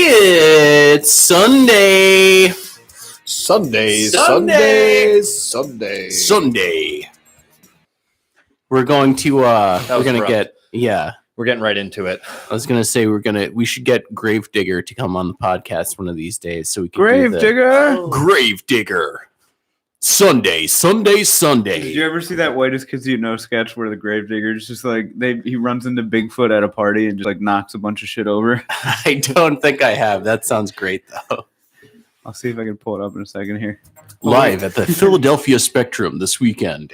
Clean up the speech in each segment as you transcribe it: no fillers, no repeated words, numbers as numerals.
It's Sunday. Sunday. We're going to we're gonna rough. We're getting right into it. I was gonna say we should get Gravedigger to come on the podcast one of these days so we can Gravedigger. Sunday. Did you ever see that Whitest Kids You Know sketch where the Gravedigger is just like he runs into Bigfoot at a party and just like knocks a bunch of shit over? I don't think I have. That sounds great though. I'll see if I can pull it up in a second here. Live at the Philadelphia Spectrum this weekend.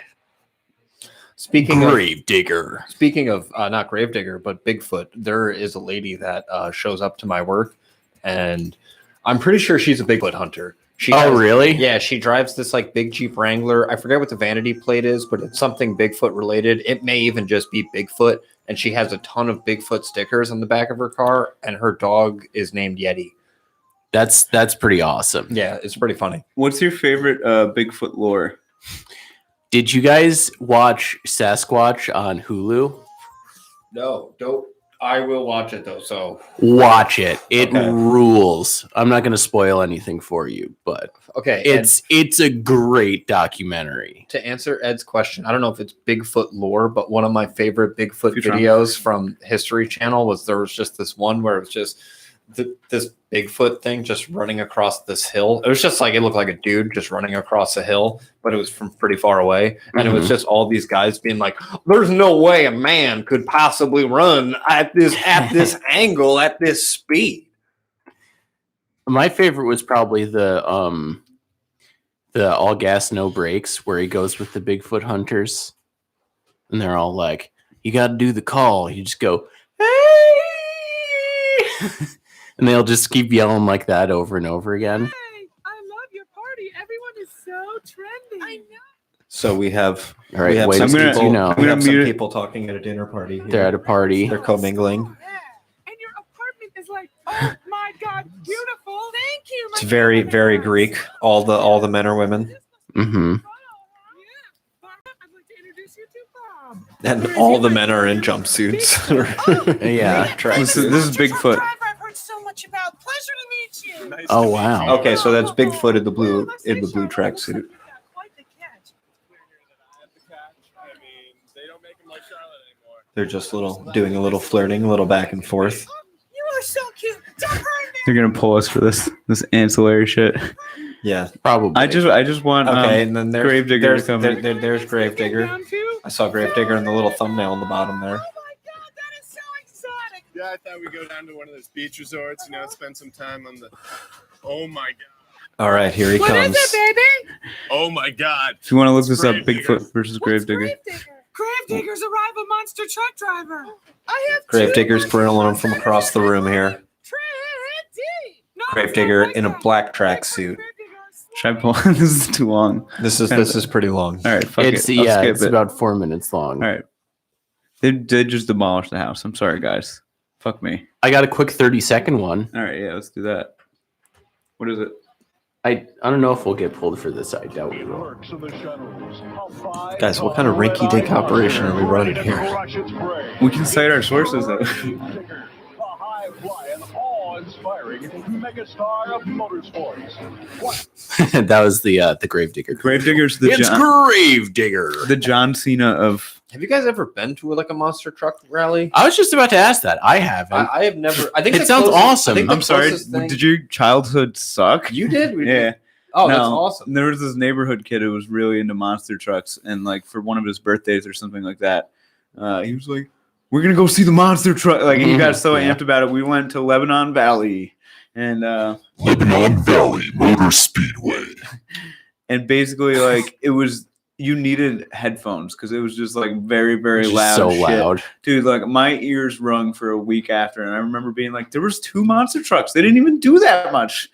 Speaking Gravedigger. of not Gravedigger, but Bigfoot, there is a lady that shows up to my work, and I'm pretty sure she's a Bigfoot hunter. Really? Yeah, she drives this like big Jeep Wrangler. I forget what the vanity plate is, but it's something Bigfoot related. It may even just be Bigfoot, and she has a ton of Bigfoot stickers on the back of her car, and her dog is named Yeti. That's pretty awesome. Yeah, it's pretty funny. What's your favorite Bigfoot lore? Did you guys watch Sasquatch on Hulu? No, don't. I will watch it though. So watch it. It Okay. rules. I'm not going to spoil anything for you, but okay, it's a great documentary. to answer Ed's question, I don't know if it's Bigfoot lore, but one of my favorite Bigfoot Futurama. videos from History Channel was there was just this one where it was just this Bigfoot thing just running across this hill. It was just like it looked like a dude just running across a hill, but it was from pretty far away, and it was just all these guys being like, "There's no way a man could possibly run at this angle at this speed." My favorite was probably the all gas no brakes where he goes with the Bigfoot hunters, and they're all like, "You got to do the call." You just go, "Hey!" And they'll just keep yelling like that over and over again. Hey, I love your party. Everyone is so trendy. I know. So we have All right, have wait, some some people, you know. we have some mute it. people talking at a dinner party. Here. They're at a party. They're commingling. Yeah. And your apartment is like, oh my God, beautiful. Thank you. It's very, very Greek. All the men are women, Mm-hmm. Bob, I'd like to introduce you to Bob. and all the men are in jumpsuits. Yeah. This is Bigfoot. I've heard so much about. Pleasure to meet you. Nice Oh wow. Okay, so that's Bigfoot in the blue tracksuit. Quite the catch. They're just doing a little flirting, a little back and forth. You are so cute. Don't hurt me. They're gonna pull us for this ancillary shit. Yeah. Probably. I just want Okay, and then there's Gravedigger to come in. there's Gravedigger. Down too? I saw Gravedigger in the little thumbnail on the bottom there. Oh my God, that is so exotic. Yeah, I thought we'd go down to one of those beach resorts, spend some time on the. Oh my god! All right, here he What comes. is it, baby? Oh my god! If you want to look this up, Gravedigger. Bigfoot versus What's Gravedigger. Gravedigger's a rival monster truck driver. I have Gravedigger's grilling him from across the room here. No, Gravedigger it's in a not black like tracksuit. Should I pull? This is too long. This is pretty long. All right, fuck It's it. I'll skip it's it. about 4 minutes long. All right. They did just demolish the house. I'm sorry, guys. Fuck me. I got a quick 30-second one. All right, yeah, let's do that. What is it? I don't know if we'll get pulled for this. I doubt we will. Guys, what kind of rinky-dink operation are we running here? We can cite our sources, though. That was the Gravedigger. Gravedigger's It's Gravedigger. the John Cena of. Have you guys ever been to like a monster truck rally? I was just about to ask that. I haven't. I have never. I think It the sounds closest- awesome. I think the I'm sorry. closest thing- Did your childhood suck? You did? Yeah. Oh, No, that's awesome. There was this neighborhood kid who was really into monster trucks, and like for one of his birthdays or something like that, he was like, "We're gonna go see the monster truck!" Like he got so Yeah. amped about it. We went to Lebanon Valley, and Lebanon Valley Motor Speedway. and basically like it was you needed headphones because it was just like very very Just loud. so shit. loud. Dude. Like my ears rung for a week after, and I remember being like, "There was 2 monster trucks. They didn't even do that much."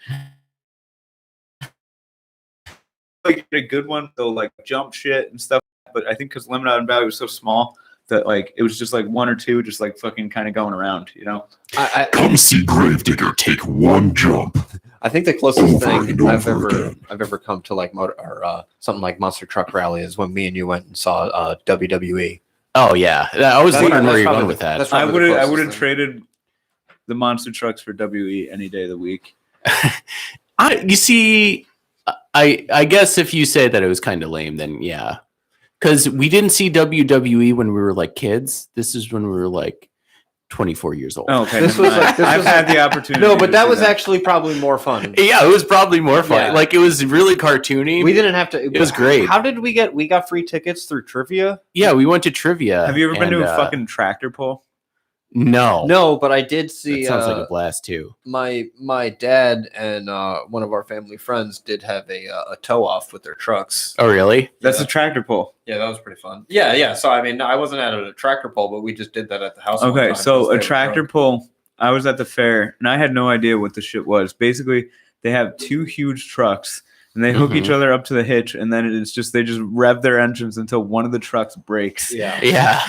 Like a good one, they'll like jump shit and stuff. But I think because Lebanon Valley was so small that like it was just like 1 or 2 just like fucking kind of going around, you know. I Come see Gravedigger take one jump. I think the closest Over thing and I've over ever again. I've ever come to like motor or something like Monster Truck Rally is when me and you went and saw WWE. Oh yeah, I was That's wondering where that's you're probably going the- with that. that's I probably the would closest have thing. traded the monster trucks for WE any day of the week. You see, I guess if you say that it was kind of lame, then yeah, because we didn't see WWE when we were like kids. This is when we were like 24 years old. Oh, okay, This never was mind. like- this I've was had like- the opportunity. No, but to that see was actually probably more fun. Yeah, it was probably more fun. Yeah. Like it was really cartoony. We didn't have to. It was great. How did we get? We got free tickets through trivia. Yeah, we went to trivia. Have you ever been to and, a fucking tractor pull? No, No, but I did That see. sounds like a blast too. My dad and one of our family friends did have a tow off with their trucks. Oh, really? That's Yeah. a tractor pull. Yeah, that was pretty fun. Yeah. So I mean, I wasn't at a tractor pull, but we just did that at the house. one Okay, time so 'cause a they were tractor drunk. pull. I was at the fair and I had no idea what the shit was. Basically, they have two huge trucks and they hook each Mhm. other up to the hitch, and then it's just they just rev their engines until one of the trucks breaks. Yeah. Yeah,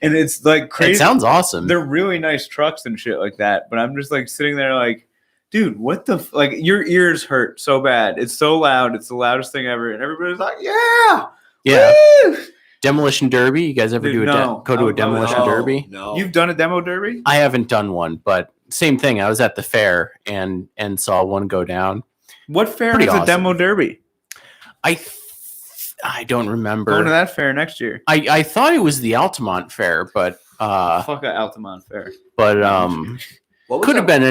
And it's like crazy. it sounds awesome. They're really nice trucks and shit like that, but I'm just like sitting there like, dude, what the like your ears hurt so bad. It's so loud. It's the loudest thing ever, and everybody's like, yeah, Yeah, woo!" demolition derby. You guys ever Dude, do no. go to Oh, a demolition no. derby? No. You've done a demo derby? I haven't done one, but same thing. I was at the fair and saw one go down. What fair Pretty has a awesome. demo derby? I don't Going to remember. that fair next year. I thought it was the Altamont Fair, but Fuck a Altamont fair. What was could have that- been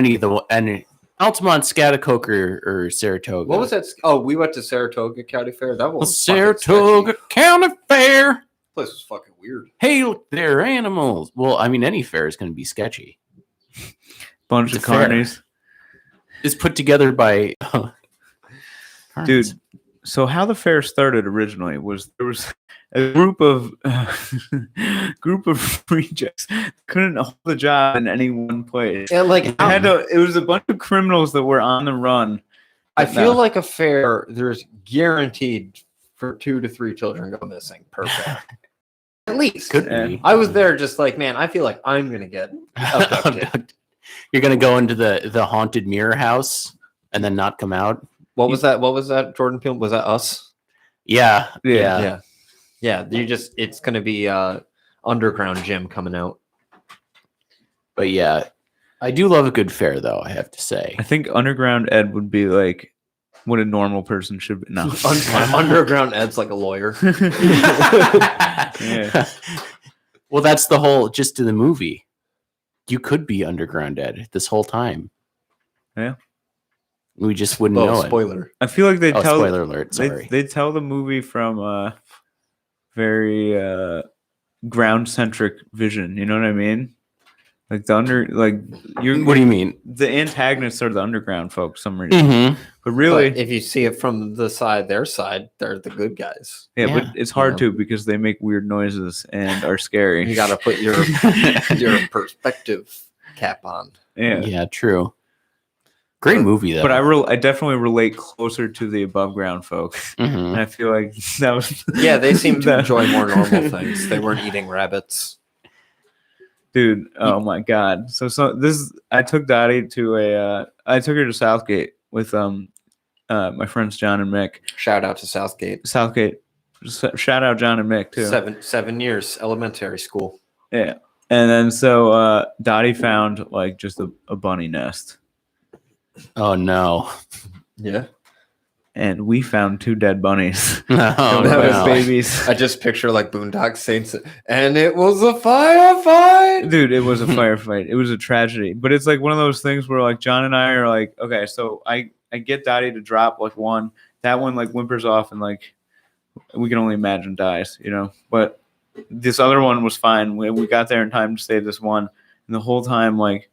any Altamont, Scotticoke, or Saratoga. What was that? Oh, we went to Saratoga County Fair. That The was fucking Saratoga sketchy. County Fair. Place was fucking weird. Hey, look, they're animals. Well, I mean, any fair is going to be sketchy. Bunch It's of a fair. carnies. It's put together by Dude, so how the fair started originally was there was a group of rejects that couldn't hold the job in any one place. And like, It was a bunch of criminals that were on the run. I But feel no. like a fair. There's guaranteed for 2 to 3 children go missing per fair. At least. Could Yeah. be. I was there just like, man, I feel like I'm gonna get abducted. You're going to go into the haunted mirror house and then not come out. What was that? What was that? Jordan Peele? Was that Us? Yeah, Yeah. yeah. Yeah. It's gonna be underground gym coming out. But yeah, I do love a good fair, though. I have to say. I think Underground Ed would be like what a normal person should be. No. Underground Ed's like a lawyer. Yeah. Well, that's the whole gist of the movie. You could be Underground Ed this whole time. Yeah. We just wouldn't know it. spoiler. I feel like they Oh, tell spoiler alert! Sorry. they tell the movie from a very ground centric vision. You know what I mean? Like you're What do you mean? the antagonists are the underground folks. Some reason, Mm-hmm. but really, But if you see it from the side, their side, they're the good guys. yeah, but yeah, it's hard you to because they make weird noises and are scary. You got to put your perspective cap on. yeah. Yeah, true. Great movie though. But I definitely relate closer to the above ground folk, Mhm. and I feel like that was Yeah, they seem to that- enjoy more normal things. They weren't eating rabbits. Dude, oh my god! So this I took Dottie to I took her to Southgate with my friends John and Mick. Shout out to Southgate. Southgate, shout out John and Mick too. 7 years elementary school. Yeah, and then so Dottie found like just a bunny nest, Oh no! Yeah. and we found 2 dead bunnies. Oh, That was no. babies. I just picture like Boondock Saints, and it was a firefight. Dude, it was a firefight. It was a tragedy. But it's like one of those things where like John and I are like, okay, so I get Dottie to drop like one. That one like whimpers off and like we can only imagine dies, you know. But this other one was fine. We got there in time to save this one. And the whole time like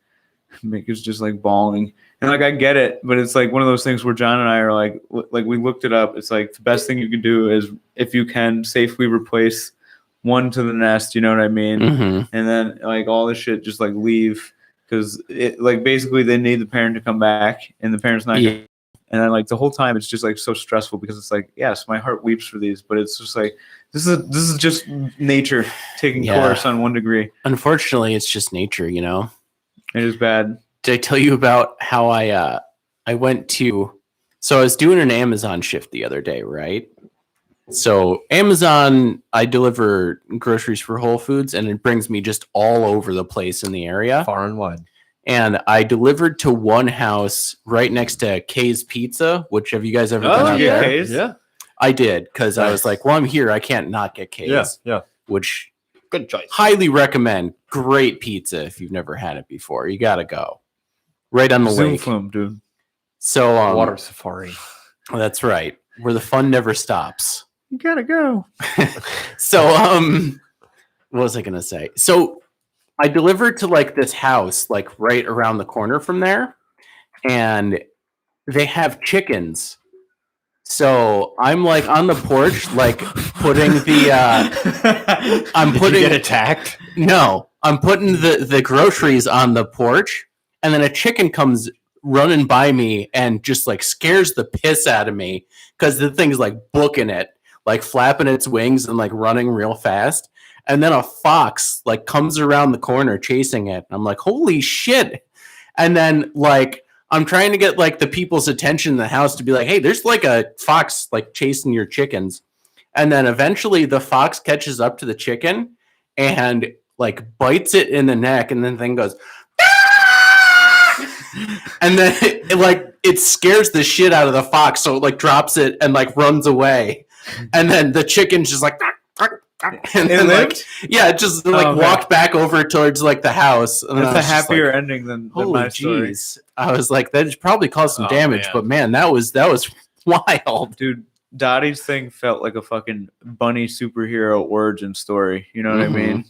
Mick is just like bawling. And like I get it, but it's like one of those things where John and I are like we looked it up. It's like the best thing you can do is if you can safely replace one to the nest, you know what I mean? Mhm. And then like all this shit just like leave because it like basically they need the parent to come back and the parent's not Yeah. gonna, and then like the whole time it's just like so stressful because it's like yes my heart weeps for these but it's just like this is just nature taking Yeah. course on 1 degree. Unfortunately, it's just nature, you know. It is bad. Did I tell you about how I I went to, so I was doing an Amazon shift the other day, right? So Amazon, I deliver groceries for Whole Foods, and it brings me just all over the place in the area. Far and wide. And I delivered to one house right next to Kay's Pizza, which have you guys ever been out yeah. there? Kay's? Yeah. I did, because I was Nice. like, well, I'm here. I can't not get Kay's, Yeah. which Good choice. highly recommend. Great pizza if you've never had it before. You got to go. Right on the Zoom lake. flume, dude. So Water safari. that's right. Where the fun never stops. You gotta go. So what was I gonna say? So I delivered to like this house like right around the corner from there, and they have chickens. So I'm like on the porch, like putting the I'm Did putting you get attacked? no, I'm putting the groceries on the porch, and then a chicken comes running by me and just like scares the piss out of me because the thing's like booking it, like flapping its wings and like running real fast. And then a fox like comes around the corner chasing it. I'm like, holy shit. And then like I'm trying to get like the people's attention in the house to be like, hey, there's like a fox like chasing your chickens. And then eventually the fox catches up to the chicken and like bites it in the neck, and then the thing goes, and then it scares the shit out of the fox, so it like drops it and like runs away, and then the chicken's just like, and then like yeah, it just like okay. walked back over towards like the house. And That's I a was just happier like, ending than holy my story. jeez. I was like, that probably caused some Oh, damage, man. but man, that was wild. Dude, Dottie's thing felt like a fucking bunny superhero origin story. You know what I mean?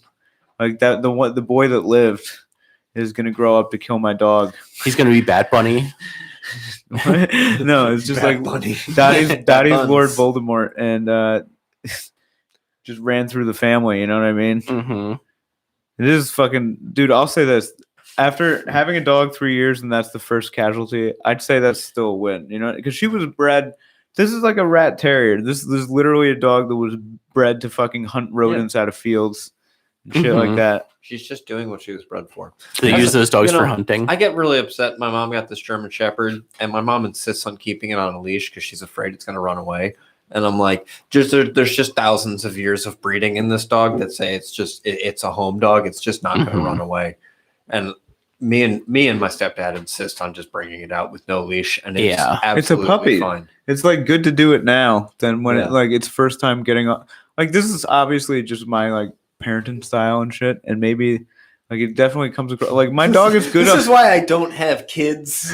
Like that the boy that lived is gonna grow up to kill my dog. He's gonna be Bat Bunny. No, it's just Bad like Bunny. Dottie's Bad Lord Buns. Voldemort, and just ran through the family. You know what I mean? Mm-hmm. It is fucking dude. I'll say this: after having a dog 3 years, and that's the first casualty, I'd say that's still a win. You know, because she was bred. This is like a rat terrier. This is literally a dog that was bred to fucking hunt rodents out of fields and shit like Mhm. that. She's just doing what she was bred for. They That's- use those dogs you for know, hunting. I get really upset. My mom got this German Shepherd, and my mom insists on keeping it on a leash because she's afraid it's going to run away. And I'm like, there's just thousands of years of breeding in this dog that say it's a home dog. It's just not going to Mhm. run away. And me and my stepdad insist on just bringing it out with no leash, and it's Yeah. It's a absolutely puppy. fine. It's like good to do it now than when Yeah. it like it's first time getting up. Like this is obviously just my like parenting style and shit, and maybe like it definitely comes across. Like my dog is good. This up- is why I don't have kids.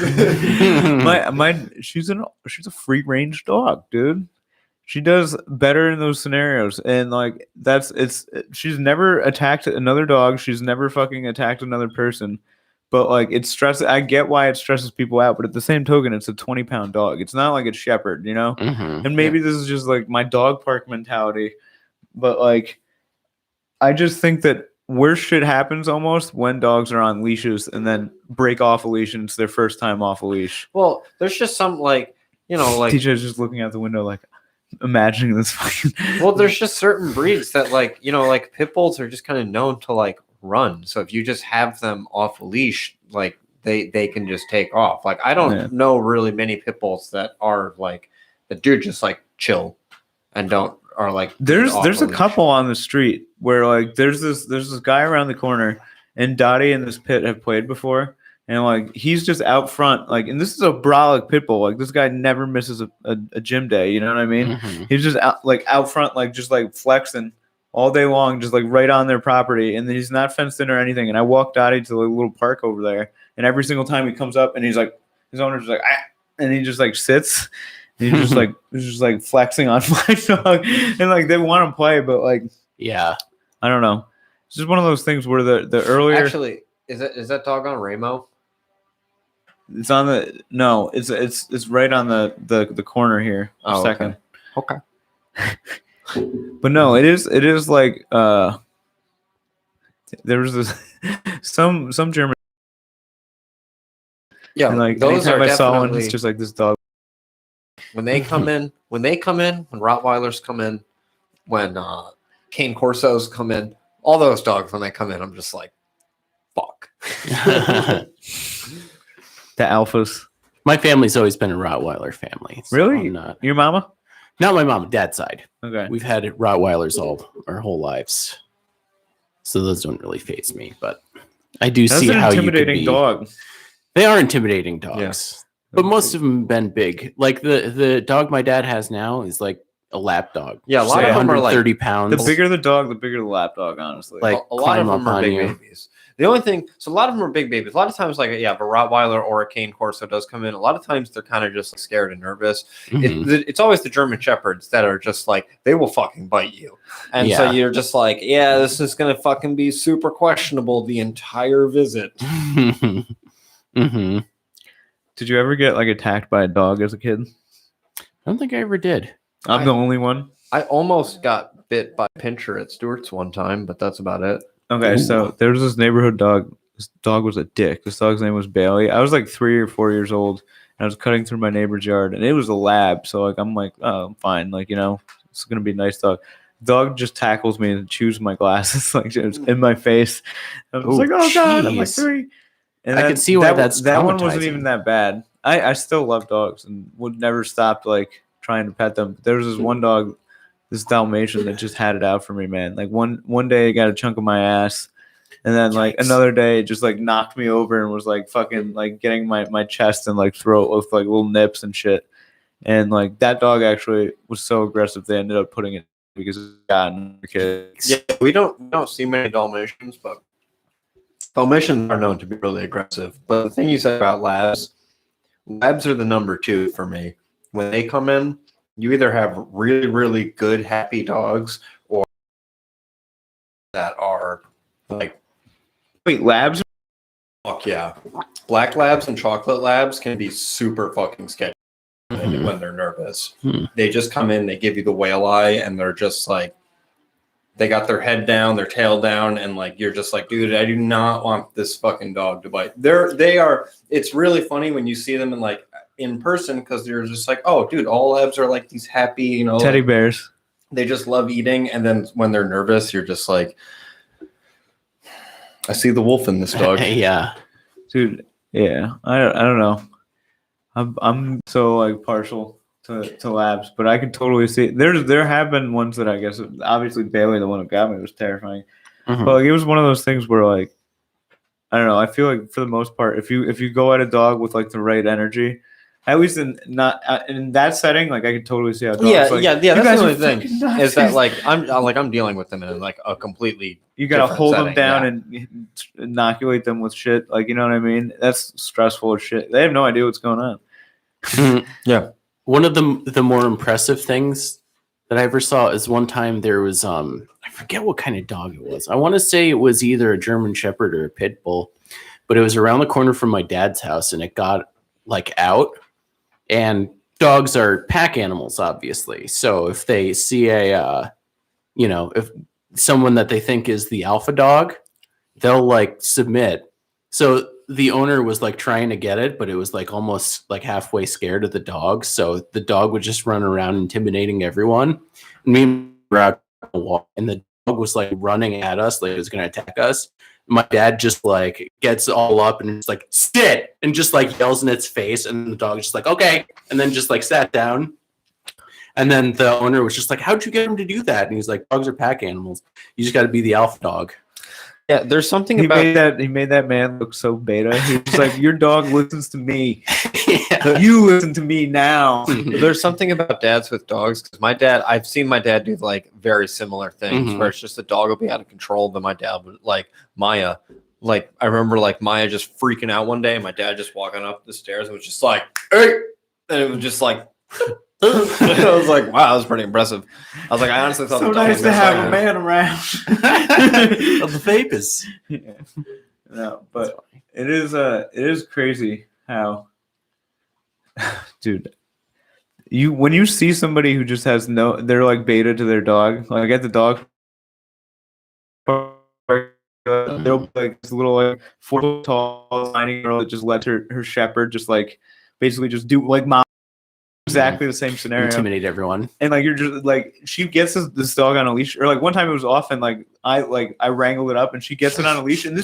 she's a free range dog, dude. She does better in those scenarios, and like she's never attacked another dog. She's never fucking attacked another person. But like it stresses. I get why it stresses people out, but at the same token, it's a 20-pound dog. It's not like a shepherd, you know. Mhm. And maybe this is just like my dog park mentality, but like I just think that worse shit happens almost when dogs are on leashes and then break off a leash and it's their first time off a leash. Well, there's just some like TJ's just looking out the window like imagining this fucking well, there's just certain breeds that like pit bulls are just kind of known to like run. So if you just have them off a leash, like they can just take off. Like I don't know really many pit bulls that are like that do just like chill and don't are like There's off a leash. couple on the street where like there's this guy around the corner, and Dottie and this pit have played before, and like he's just out front, like, and this is a brolic pit bull, like this guy never misses a gym day, you know what I mean? Mhm. He's just out front, like just like flexing all day long, just like right on their property, and then he's not fenced in or anything. And I walked Dottie to the little park over there, and every single time he comes up, and he's like, his owner's like, ah, and he just like sits. And he's just like flexing on my dog, and like they want to play, but like Yeah. I don't know. It's just one of those things where the earlier Actually, is that dog on Ramo? it's on the no, it's right on the corner here. Oh, Second. Okay. But no, it is like there was this some German, Yeah, and like those are anytime I saw one, definitely it's just like this dog. when they come in, when Rottweilers come in, when Cane Corsos come in, all those dogs when they come in, I'm just like, fuck. The alphas. My family's always been a Rottweiler family. so Really? I'm not Your mama? my mom, dad's side. Okay. We've had Rottweilers all our whole lives, so those don't really faze me. But I do That's see an how you could intimidating be. dog. They are intimidating dogs, but most of them have been big. Like the dog my dad has now is like a lap dog. Yeah, a lot Say of them are like 130 The pounds. bigger the dog, the bigger the lap dog, honestly. Like a lot of climb them up are on big you. babies. The only thing, so a lot of them are big babies. A lot of times, like if a Rottweiler or a Cane Corso does come in, a lot of times they're kind of just scared and nervous. Mhm. It's always the German Shepherds that are just like they will fucking bite you, and so Yeah. you're just like, yeah, this is gonna fucking be super questionable the entire visit. hmm Did you ever get like attacked by a dog as a kid? I don't think I ever did. I'm the only one. I almost got bit by a pincher at Stewart's one time, but that's about it. Okay, so there was this neighborhood dog. This dog was a dick. This dog's name was Bailey. I was like 3 or 4 years old, and I was cutting through my neighbor's yard, and it was a lab. So like I'm like, oh, I'm fine. Like it's gonna be a nice dog. Dog just tackles me and chews my glasses like it was in my face. I was Oh, like, oh god, I'm like jeez. 3. And I then can see why that's that one wasn't traumatizing. even that bad. I still love dogs and would never stop like trying to pet them. There was this one dog, this Dalmatian, that just had it out for me, man. Like one day it got a chunk of my ass, and then like Yikes. another day it just like knocked me over and was like fucking like getting my chest and like throat with like little nips and shit. And like that dog actually was so aggressive they ended up putting it because it got kids. Yeah, we don't see many Dalmatians, but Dalmatians are known to be really aggressive. But the thing you said about labs are the number 2 for me. When they come in, you either have really, really good, happy dogs or that are like, Wait, labs? fuck yeah. Black labs and chocolate labs can be super fucking sketchy Mhm. when they're nervous. Hmm. They just come in, they give you the whale eye, and they're just like, they got their head down, their tail down, and like you're just like, dude, I do not want this fucking dog to bite. They are. It's really funny when you see them in person because you're just like, oh, dude, all labs are like these happy, Teddy like, bears. they just love eating, and then when they're nervous, you're just like, I see the wolf in this dog. yeah. Dude, yeah. I don't know. I'm so like partial to labs, but I could totally see there have been ones that I guess obviously Bailey, the one who got me, was terrifying. Mhm. But like it was one of those things where like I don't know, I feel like for the most part if you go at a dog with like the right energy, at least in that setting, like I could totally see how dogs Yeah, like, yeah. "You That's guys the are only thing fucking nuts." is that like I'm dealing with them in like a completely. you gotta different hold them setting, down yeah. and inoculate them with shit, like you know what I mean? That's stressful as shit. They have no idea what's going on. Yeah. One of the more impressive things that I ever saw is one time there was I forget what kind of dog it was. I want to say it was either a German Shepherd or a pit bull, but it was around the corner from my dad's house and it got like out. And dogs are pack animals, obviously. So if they see if someone that they think is the alpha dog, they'll like submit. So the owner was like trying to get it, but it was like almost like halfway scared of the dog. So the dog would just run around intimidating everyone. And me were out on a walk, and the dog was like running at us, like it was going to attack us. My dad just like gets all up and it's like sit and just like yells in its face, and the dog just like okay, and then just like sat down. And then the owner was just like, "How'd you get him to do that?" And he's like, "Dogs are pack animals. You just got to be the alpha dog." Yeah, there's something He about made that man look so beta. He was like, "Your dog listens to me. Yeah. You listen to me now." there's something about dads with dogs because I've seen my dad do like very similar things Mhm. where it's just the dog will be out of control, but my dad would like Maya. Like I remember like Maya just freaking out one day, and my dad just walking up the stairs and was just like, "Hey," and it was just like. I was like, wow, that was pretty impressive. I was like, I honestly thought So the dog nice was to gonna have fight a him. man around. Of the vapors. Yeah. No, but it is crazy how, dude, when you see somebody who just has they're like beta to their dog, like at the dog park, they'll be like this little like 4 foot tall tiny girl that just lets her shepherd just like basically just do like mom. Exactly the same scenario. Intimidate everyone. And like you're just like she gets this dog on a leash, or like one time it was off, and like I wrangled it up, and she gets it on a leash, and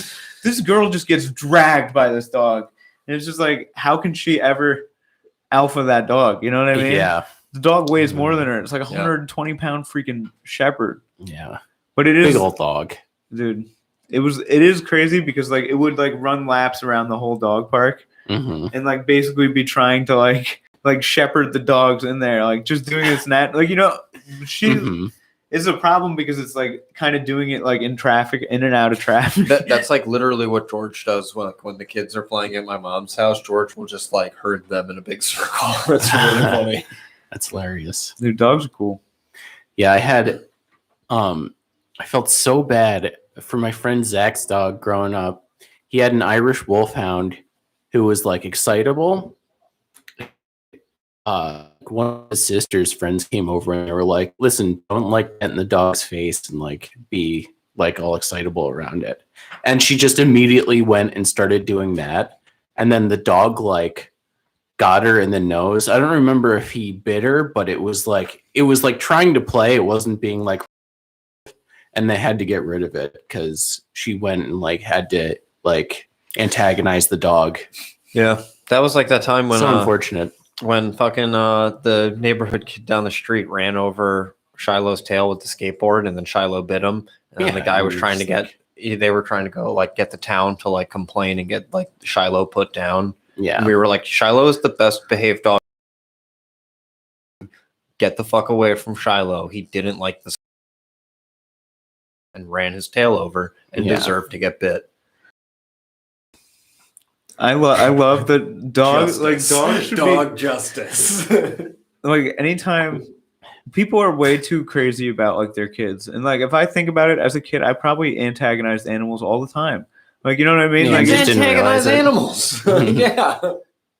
this girl just gets dragged by this dog, And it's just like, how can she ever alpha that dog? You know what I mean? Yeah. The dog weighs more than her. It's like a Yeah. 120-pound freaking shepherd. Yeah. But it is, Big old dog. dude. It is crazy because like it would like run laps around the whole dog park Hmm. and like basically be trying to like shepherd the dogs in there, like just doing this like, you know, she Hmm. is a problem because it's like kind of doing it like in traffic, in and out of traffic. That's like literally what George does when the kids are playing at my mom's house. George will just like herd them in a big circle. It's really funny. That's hilarious. Dude, dogs are cool. Yeah, I felt so bad for my friend Zach's dog growing up. He had an Irish wolfhound who was like excitable. One of his sister's friends came over and they were like, listen, don't like get in the dog's face and like be like all excitable around it. And she just immediately went and started doing that. And then the dog like got her in the nose. I don't remember if he bit her, but it was like trying to play. It wasn't being like, and they had to get rid of it because she went and like had to like antagonize the dog. Yeah, that was like that time when So unfortunate. when fucking the neighborhood kid down the street ran over Shiloh's tail with the skateboard, and then Shiloh bit him, and then the guy was trying to they were trying to go like get the town to like complain and get like Shiloh put down. Yeah. And we were like, Shiloh is the best behaved dog. Get the fuck away from Shiloh. He didn't like this and ran his tail over and Yeah. deserved to get bit. I love the dog. Like dogs should justice. be like anytime. People are way too crazy about like their kids, and like if I think about it as a kid, I probably antagonized animals all the time. Like, you know what I mean? Yeah, Like, you just didn't realize it. animals. Yeah.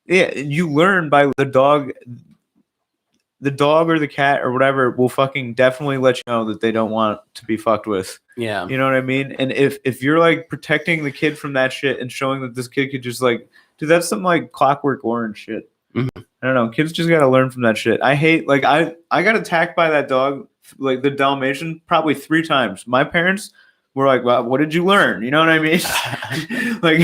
yeah, you learn by the dog or the cat or whatever will fucking definitely let you know that they don't want to be fucked with. Yeah. You know what I mean? And if you're like protecting the kid from that shit and showing that this kid could just like, dude, that's some like Clockwork Orange shit. Mhm. I don't know. Kids just gotta learn from that shit. I hate like I got attacked by that dog, like the Dalmatian, probably 3 times. My parents were like, "Well, what did you learn?" You know what I mean? Like,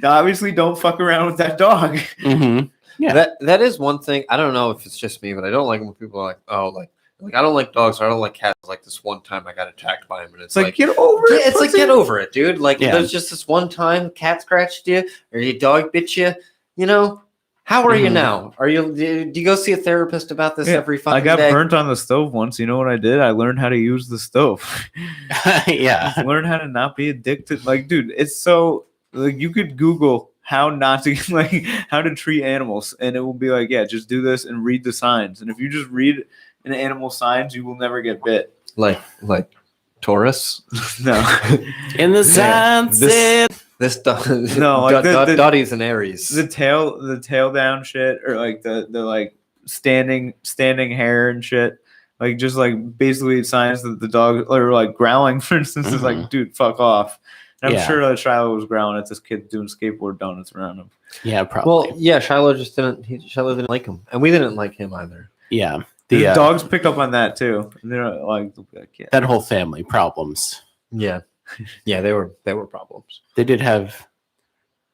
obviously, don't fuck around with that dog. Hmm. Yeah. That is one thing. I don't know if it's just me, but I don't like when people are like, oh, like I don't like dogs or I don't like cats. Like this one time I got attacked by him, and It's like, get over it. yeah, it's like pussy. get over it, dude. Like Yeah. there's just this one time cat scratched you or your dog bit you. You know, how are you Mhm. now? Are you? Do you go see a therapist about this Yeah, every fucking I got day? burnt on the stove once. You know what I did? I learned how to use the stove. Yeah. Learn how to not be addicted. Like, dude, it's so like you could Google how not to like how to treat animals, and it will be like, yeah, just do this and read the signs. And if you just read an animal signs, you will never get bit. like Taurus. No, In the Yeah, sunset. This dog. No, like the- Dottie's an Aries. the tail down shit, or like the like standing hair and shit. Like just like basically signs that the dog or like growling, for instance, is like, dude, fuck off. And I'm Yeah. sure that Shiloh was growling at this kid doing skateboard donuts around him. Yeah, probably. well, yeah, Shiloh just didn't. Shiloh didn't like him, and we didn't like him either. Yeah. The The dogs picked up on that too. And they're like, yeah. that whole family problems. Yeah, yeah, they were problems. They did have,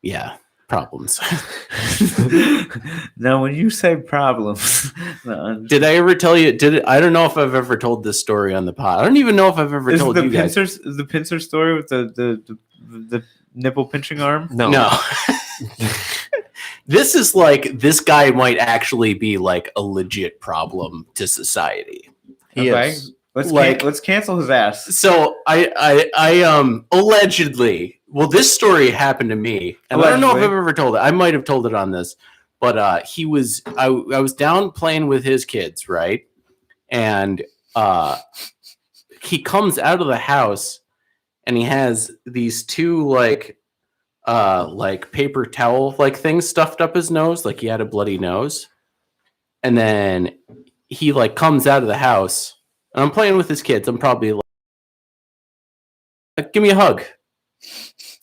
yeah, problems. Now, when you say problems, no, Did I ever tell you? I don't know if I've ever told this story on the pod. I don't even know if I've ever is told the you guys. pincer story with the nipple pinching arm? No. This is like, this guy might actually be like a legit problem to society. He Okay. is. Let's cancel his ass. So I allegedly, well, this story happened to me, and I don't know if Allegedly. I've ever told it. I might have told it on this, but I was down playing with his kids, right? And he comes out of the house, and he has these 2 like paper towel like things stuffed up his nose, like he had a bloody nose. And then he like comes out of the house, and I'm playing with his kids. I'm probably like, give me a hug.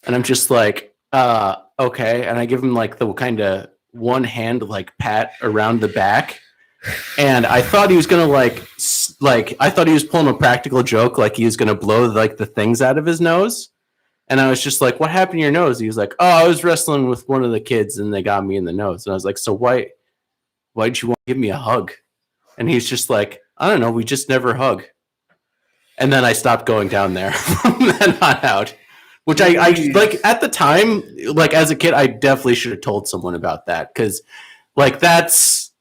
And I'm just like, okay. And I give him like the kind of one hand like pat around the back. And I thought he was gonna like I thought he was pulling a practical joke, like he was gonna blow like the things out of his nose. And I was just like, what happened to your nose? He was like, oh, I was wrestling with one of the kids and they got me in the nose. And I was like, so why'd you want to give me a hug? And he's just like, I don't know. We just never hug. And then I stopped going down there from then on out, which I like at the time, like as a kid, I definitely should have told someone about that. Cause like, that's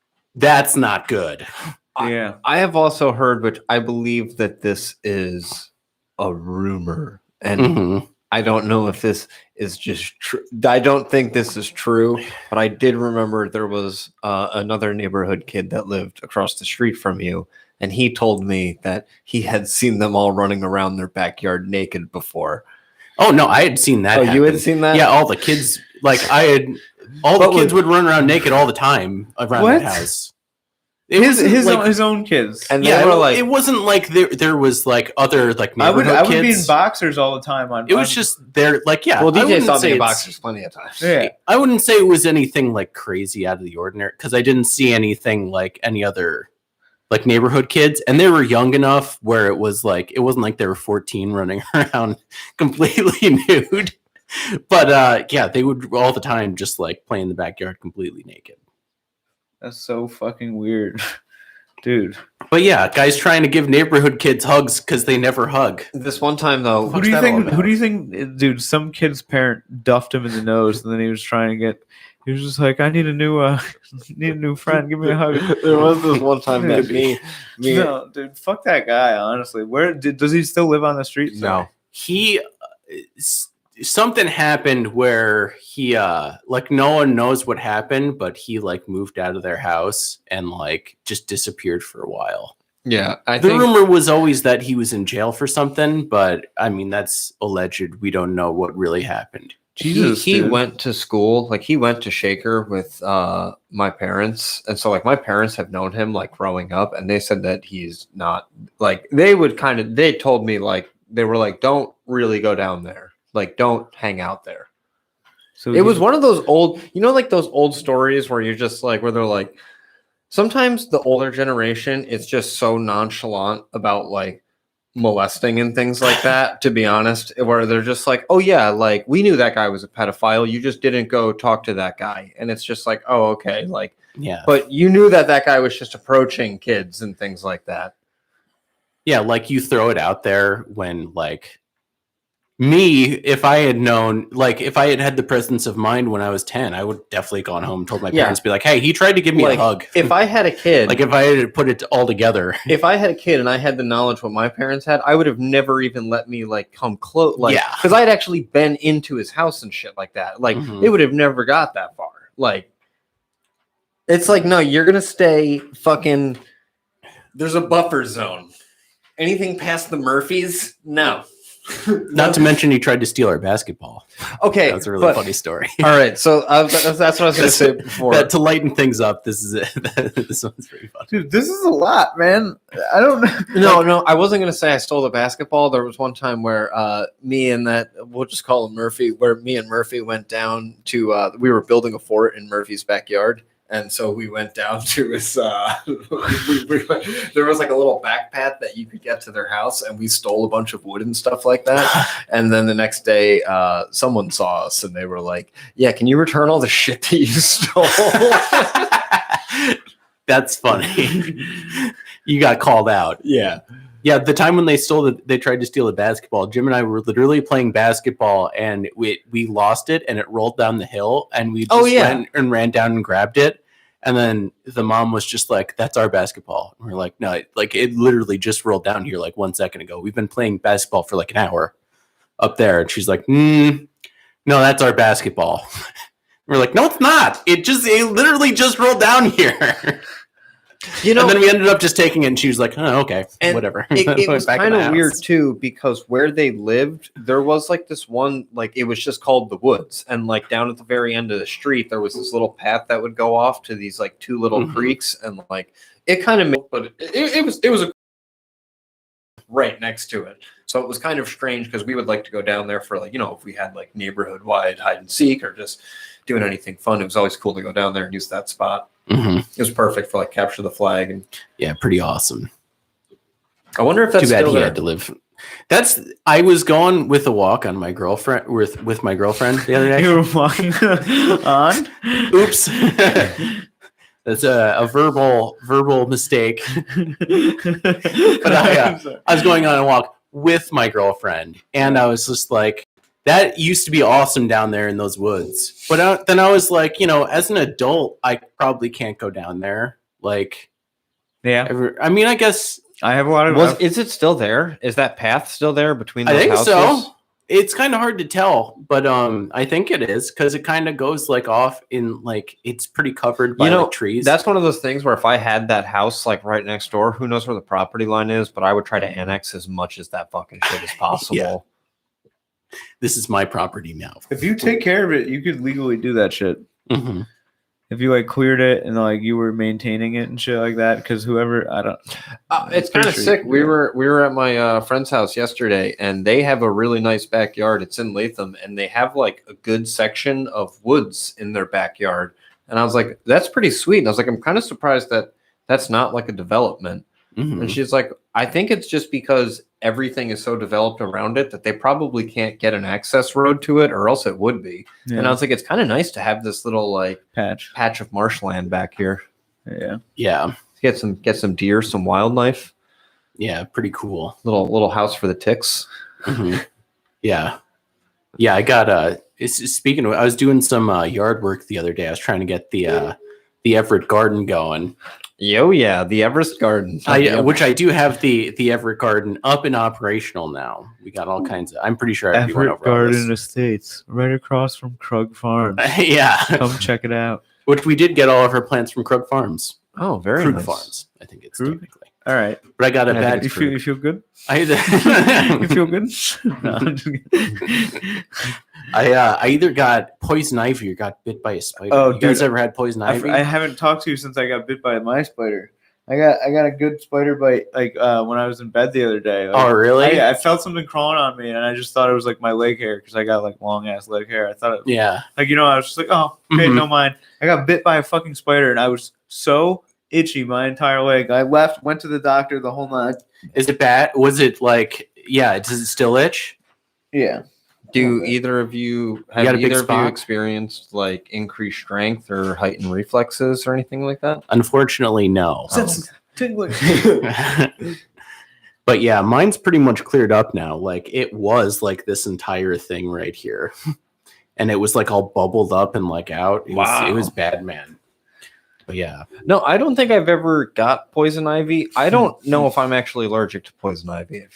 not good. Yeah. I have also heard, which I believe that this is a rumor, and Mhm. I don't know if this is just true. I don't think this is true, but I did remember there was another neighborhood kid that lived across the street from you, and he told me that he had seen them all running around their backyard naked before. Oh no, I had seen that. Oh, you had happen. seen that? Yeah, all the kids, like I had, all the But kids would run around naked all the time around What? the house. It was His own kids. And yeah, they were like, it wasn't like there was like other like I would neighborhood be in kids. boxers all the time. It was just there, like yeah. well, I DJ wouldn't saw say me in it's- boxers plenty of times. yeah. I wouldn't say it was anything like crazy out of the ordinary because I didn't see anything like any other like neighborhood kids, and they were young enough where it was like it wasn't like they were 14 running around completely nude. But yeah, they would all the time just like play in the backyard completely naked. That's so fucking weird, dude. But yeah, guys trying to give neighborhood kids hugs because they never hug. This one time though, Who do you think, dude? Some kid's parent duffed him in the nose, and then he was trying to get. He was just like, I need a new friend. Give me a hug. there was this one time that me No, dude, fuck that guy. Honestly, does he still live on the street? no. He something happened where he like no one knows what happened, but he like moved out of their house and like just disappeared for a while. Yeah, I The think rumor was always that he was in jail for something, but I mean that's alleged. We don't know what really happened. Jesus, he dude. went to school, like he went to Shaker with my parents, and so like my parents have known him like growing up, and they said that he's not like they told me like they were like don't really go down there, like don't hang out there. So It was one of those old, like those old stories where you're just like where they're like sometimes the older generation is just so nonchalant about like molesting and things like that, to be honest, where they're just like, oh yeah, like we knew that guy was a pedophile, you just didn't go talk to that guy, and it's just like, oh okay, like Yeah. but you knew that guy was just approaching kids and things like that. Yeah, like you throw it out there when like me, if I had known, like if I had had the presence of mind when I was 10, I would definitely gone home and told my Yeah. parents, be like, hey, he tried to give me Like, a hug. if I had a kid, Like if I had put it all together. if I had a kid and I had the knowledge what my parents had, I would have never even let me like come close, like Yeah. because I'd actually been into his house and shit like that. Like Mhm. it would have never got that far. Like it's like no, you're gonna stay fucking. There's a buffer zone. Anything past the Murphys, no. Not to mention he tried to steal our basketball. Okay, That's a really but- funny story. All right, so that's what I was gonna say before. That to lighten things up, this is it. This one's pretty fun. dude. This is a lot, man. I don't know. No, I wasn't gonna say I stole the basketball. There was one time where me and we'll just call him Murphy, where me and Murphy went down to we were building a fort in Murphy's backyard. And so we went down to his. There was like a little back path that you could get to their house, and we stole a bunch of wood and stuff like that. And then the next day, someone saw us, and they were like, "Yeah, can you return all the shit that you stole?" That's funny. You got called out. Yeah. Yeah, the time when they tried to steal the basketball, Jim and I were literally playing basketball, and we lost it, and it rolled down the hill, and we just went and ran down and grabbed it, and then the mom was just like, "That's our basketball." And we're like, "No, like it literally just rolled down here like 1 second ago. We've been playing basketball for like an hour up there," and she's like, "No, that's our basketball." We're like, "No, it's not. It literally just rolled down here." You know, and then we ended up just taking it, and she was like, "Oh, okay, And whatever." it Went was back in kind the of house. weird too, because where they lived, there was like this one, like it was just called the woods, and like down at the very end of the street, there was this little path that would go off to these like two little Mhm. creeks, and like it kind of made, but it was a right next to it, so it was kind of strange because we would like to go down there for like if we had like neighborhood wide hide and seek or just doing anything fun. It was always cool to go down there and use that spot. Mhm. It was perfect for like capture the flag, and Yeah, pretty awesome. I wonder if that's Too bad still he there. had to live. I was going with a walk on my girlfriend with my girlfriend the other day. You were walking on. Oops. That's a verbal mistake. But I was going on a walk with my girlfriend, and I was just like, that used to be awesome down there in those woods. But then I was like, as an adult, I probably can't go down there. Like, Yeah, I mean, I guess I have a lot of. Is it still there? Is that path still there between I those think houses? so. It's kind of hard to tell, but I think it is because it kind of goes like off in like it's pretty covered by like, trees. That's one of those things where if I had that house like right next door, who knows where the property line is, but I would try to annex as much as that fucking shit as possible. Yeah. This is my property now. If you take care of it, you could legally do that shit. Mhm. If you like cleared it and like you were maintaining it and shit like that, because whoever It's kind of pretty sick. sure- We were at my friend's house yesterday, and they have a really nice backyard. It's in Latham, and they have like a good section of woods in their backyard. And I was like, "That's pretty sweet." And I was like, "I'm kind of surprised that that's not like a development." Mhm. And she's like, "I think it's just because everything is so developed around it that they probably can't get an access road to it, or else it would be." yeah, And I was like, "It's kind of nice to have this little like patch. patch of marshland back here. Yeah, Yeah, Get some deer, some wildlife, yeah, pretty cool. little house for the ticks." Mhm. Yeah, I got speaking of, I was doing some yard work the other day. I was trying to get the Everett Garden going. Yo, yeah, the Everest Garden. Which I do have the Everett Garden up and operational now. We got all kinds of. I'm pretty sure I went Everett over all Garden this. Estates, right across from Krug Farm. Yeah, Come check it out. which we did get all of our plants from Krug Farms. Oh, very Krug nice. Farms, I think it's Krug? technically. All right, But I got a Yeah, I bad. you feel good? I You feel good? No, I'm just kidding. I either got poison ivy or got bit by a spider. Oh, you guys dude, ever had poison ivy? I haven't talked to you since I got bit by my spider. I got a good spider bite like when I was in bed the other day. Like, Oh, really? I felt something crawling on me, and I just thought it was like my leg hair because I got like long ass leg hair. I thought it, Yeah. like I was just like, oh, okay, Mhm. no mind. I got bit by a fucking spider, and I was so itchy my entire leg. I left, went to the doctor the whole night. Is it bad? Was it like? Yeah. Does it still itch? Yeah. Do either of you have got a big either of you spot? experienced like increased strength or heightened reflexes or anything like that? Unfortunately, no. Tingling. But yeah, mine's pretty much cleared up now. Like it was like this entire thing right here, and it was like all bubbled up and like out. It Wow. was bad, man. But yeah, No, I don't think I've ever got poison ivy. I don't know if I'm actually allergic to poison ivy.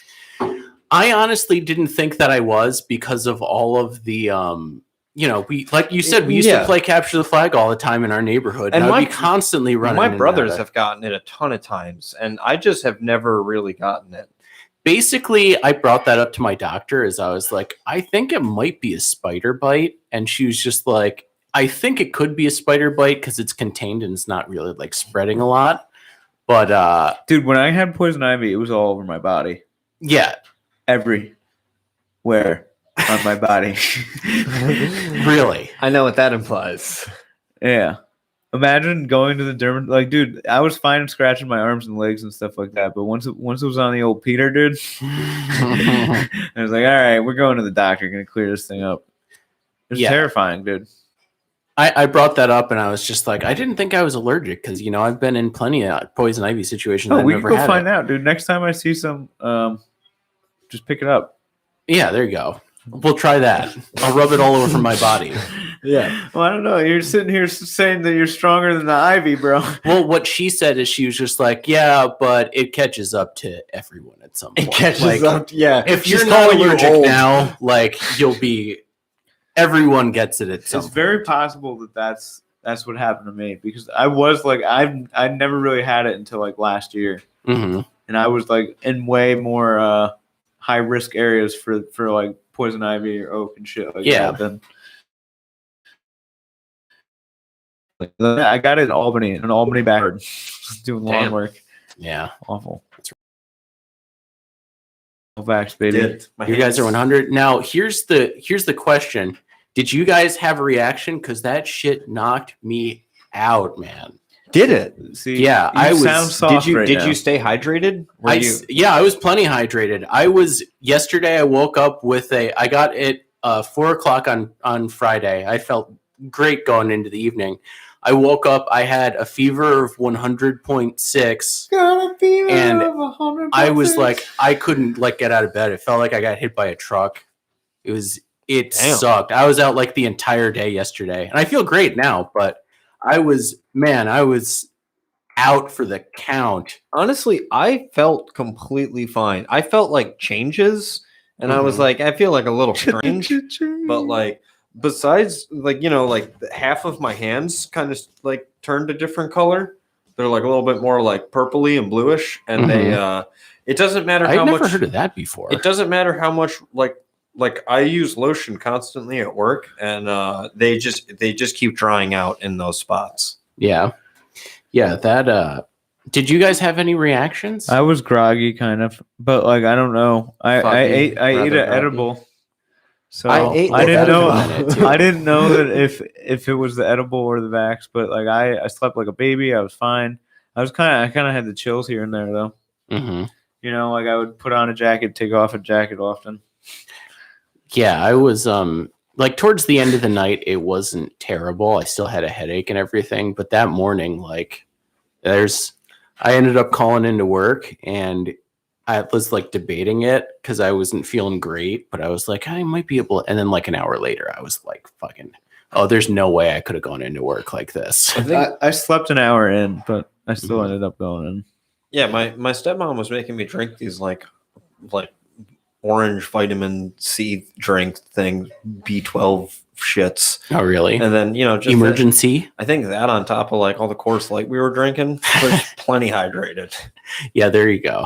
I honestly didn't think that I was because of all of the we like you said, we used to Yeah. play capture the flag all the time in our neighborhood, And and I'd my- be constantly running. My in and brothers out of- have gotten it a ton of times, and I just have never really gotten it. Basically, I brought that up to my doctor as I was like, I think it might be a spider bite, and she was just like, I think it could be a spider bite because it's contained and it's not really like spreading a lot. But Dude, when I had poison ivy, it was all over my body. yeah, Everywhere on my body. really. I know what that implies. Yeah. Imagine going to the dermat. Like, dude, I was fine scratching my arms and legs and stuff like that. But once it was on the old Peter, dude, I was like, all right, we're going to the doctor. Gonna clear this thing up. It's Yeah. terrifying, dude. I brought that up and I was just like, I didn't think I was allergic because I've been in plenty of poison ivy situations. Oh, I've we can never go had find it. out, dude. Next time I see some, just pick it up. Yeah, there you go. We'll try that. I'll rub it all over my body. Yeah. Well, I don't know. You're sitting here saying that you're stronger than the ivy, bro. Well, what she said is she was just like, yeah, but it catches up to everyone at some point. Like, Yeah. if She's you're not calling you allergic old. now, like you'll be. Everyone gets it at some. It's very possible that that's what happened to me because I was like I never really had it until like last year, Mm-hmm. and I was like in way more high risk areas for like poison ivy or oak and shit like Yeah. that. Then I got it in Albany backyard, doing lawn Damn. work. Yeah, Awful. Vax, baby. you guys are 100. Now here's the question: did you guys have a reaction? Because that shit knocked me out, man. Did it? See, Yeah, you I was- sound soft right now. Did you stay hydrated? I was plenty hydrated. I was yesterday. I woke up with I got it 4:00 on Friday. I felt great going into the evening. I woke up. I had a fever of 100.6, and I was like, I couldn't like get out of bed. It felt like I got hit by a truck. It Damn. sucked. I was out like the entire day yesterday, and I feel great now. But I was out for the count. Honestly, I felt completely fine. I felt like changes, and I was Mhm. like, I feel like a little strange, but like besides, like like half of my hands kind of like turned a different color. They're like a little bit more like purpley and bluish, and they. It doesn't matter I'd how never much. heard of that before. It doesn't matter how much like I use lotion constantly at work, and they just keep drying out in those spots. Yeah. That. Did you guys have any reactions? I was groggy, kind of, but like I don't know. I Foggy, ate an rather groggy. edible, so I ate I the didn't know. edible on it, too. I didn't know that if it was the edible or the vax, but like I slept like a baby. I was fine. I kind of had the chills here and there though. Mm-hmm. You know, like I would put on a jacket, take off a jacket often. Yeah, I was like towards the end of the night, it wasn't terrible. I still had a headache and everything, but that morning, like, I ended up calling into work and I was like debating it because I wasn't feeling great, but I was like, I might be able. And then like an hour later, I was like, fucking, oh, there's no way I could have gone into work like this. I slept an hour in, but I still ended up going in. Yeah, my stepmom was making me drink these like orange vitamin C drink thing, B12 shits, Oh, really? and then just Emergency? I think that on top of like all the Coors Light we were drinking, was plenty hydrated. Yeah, there you go.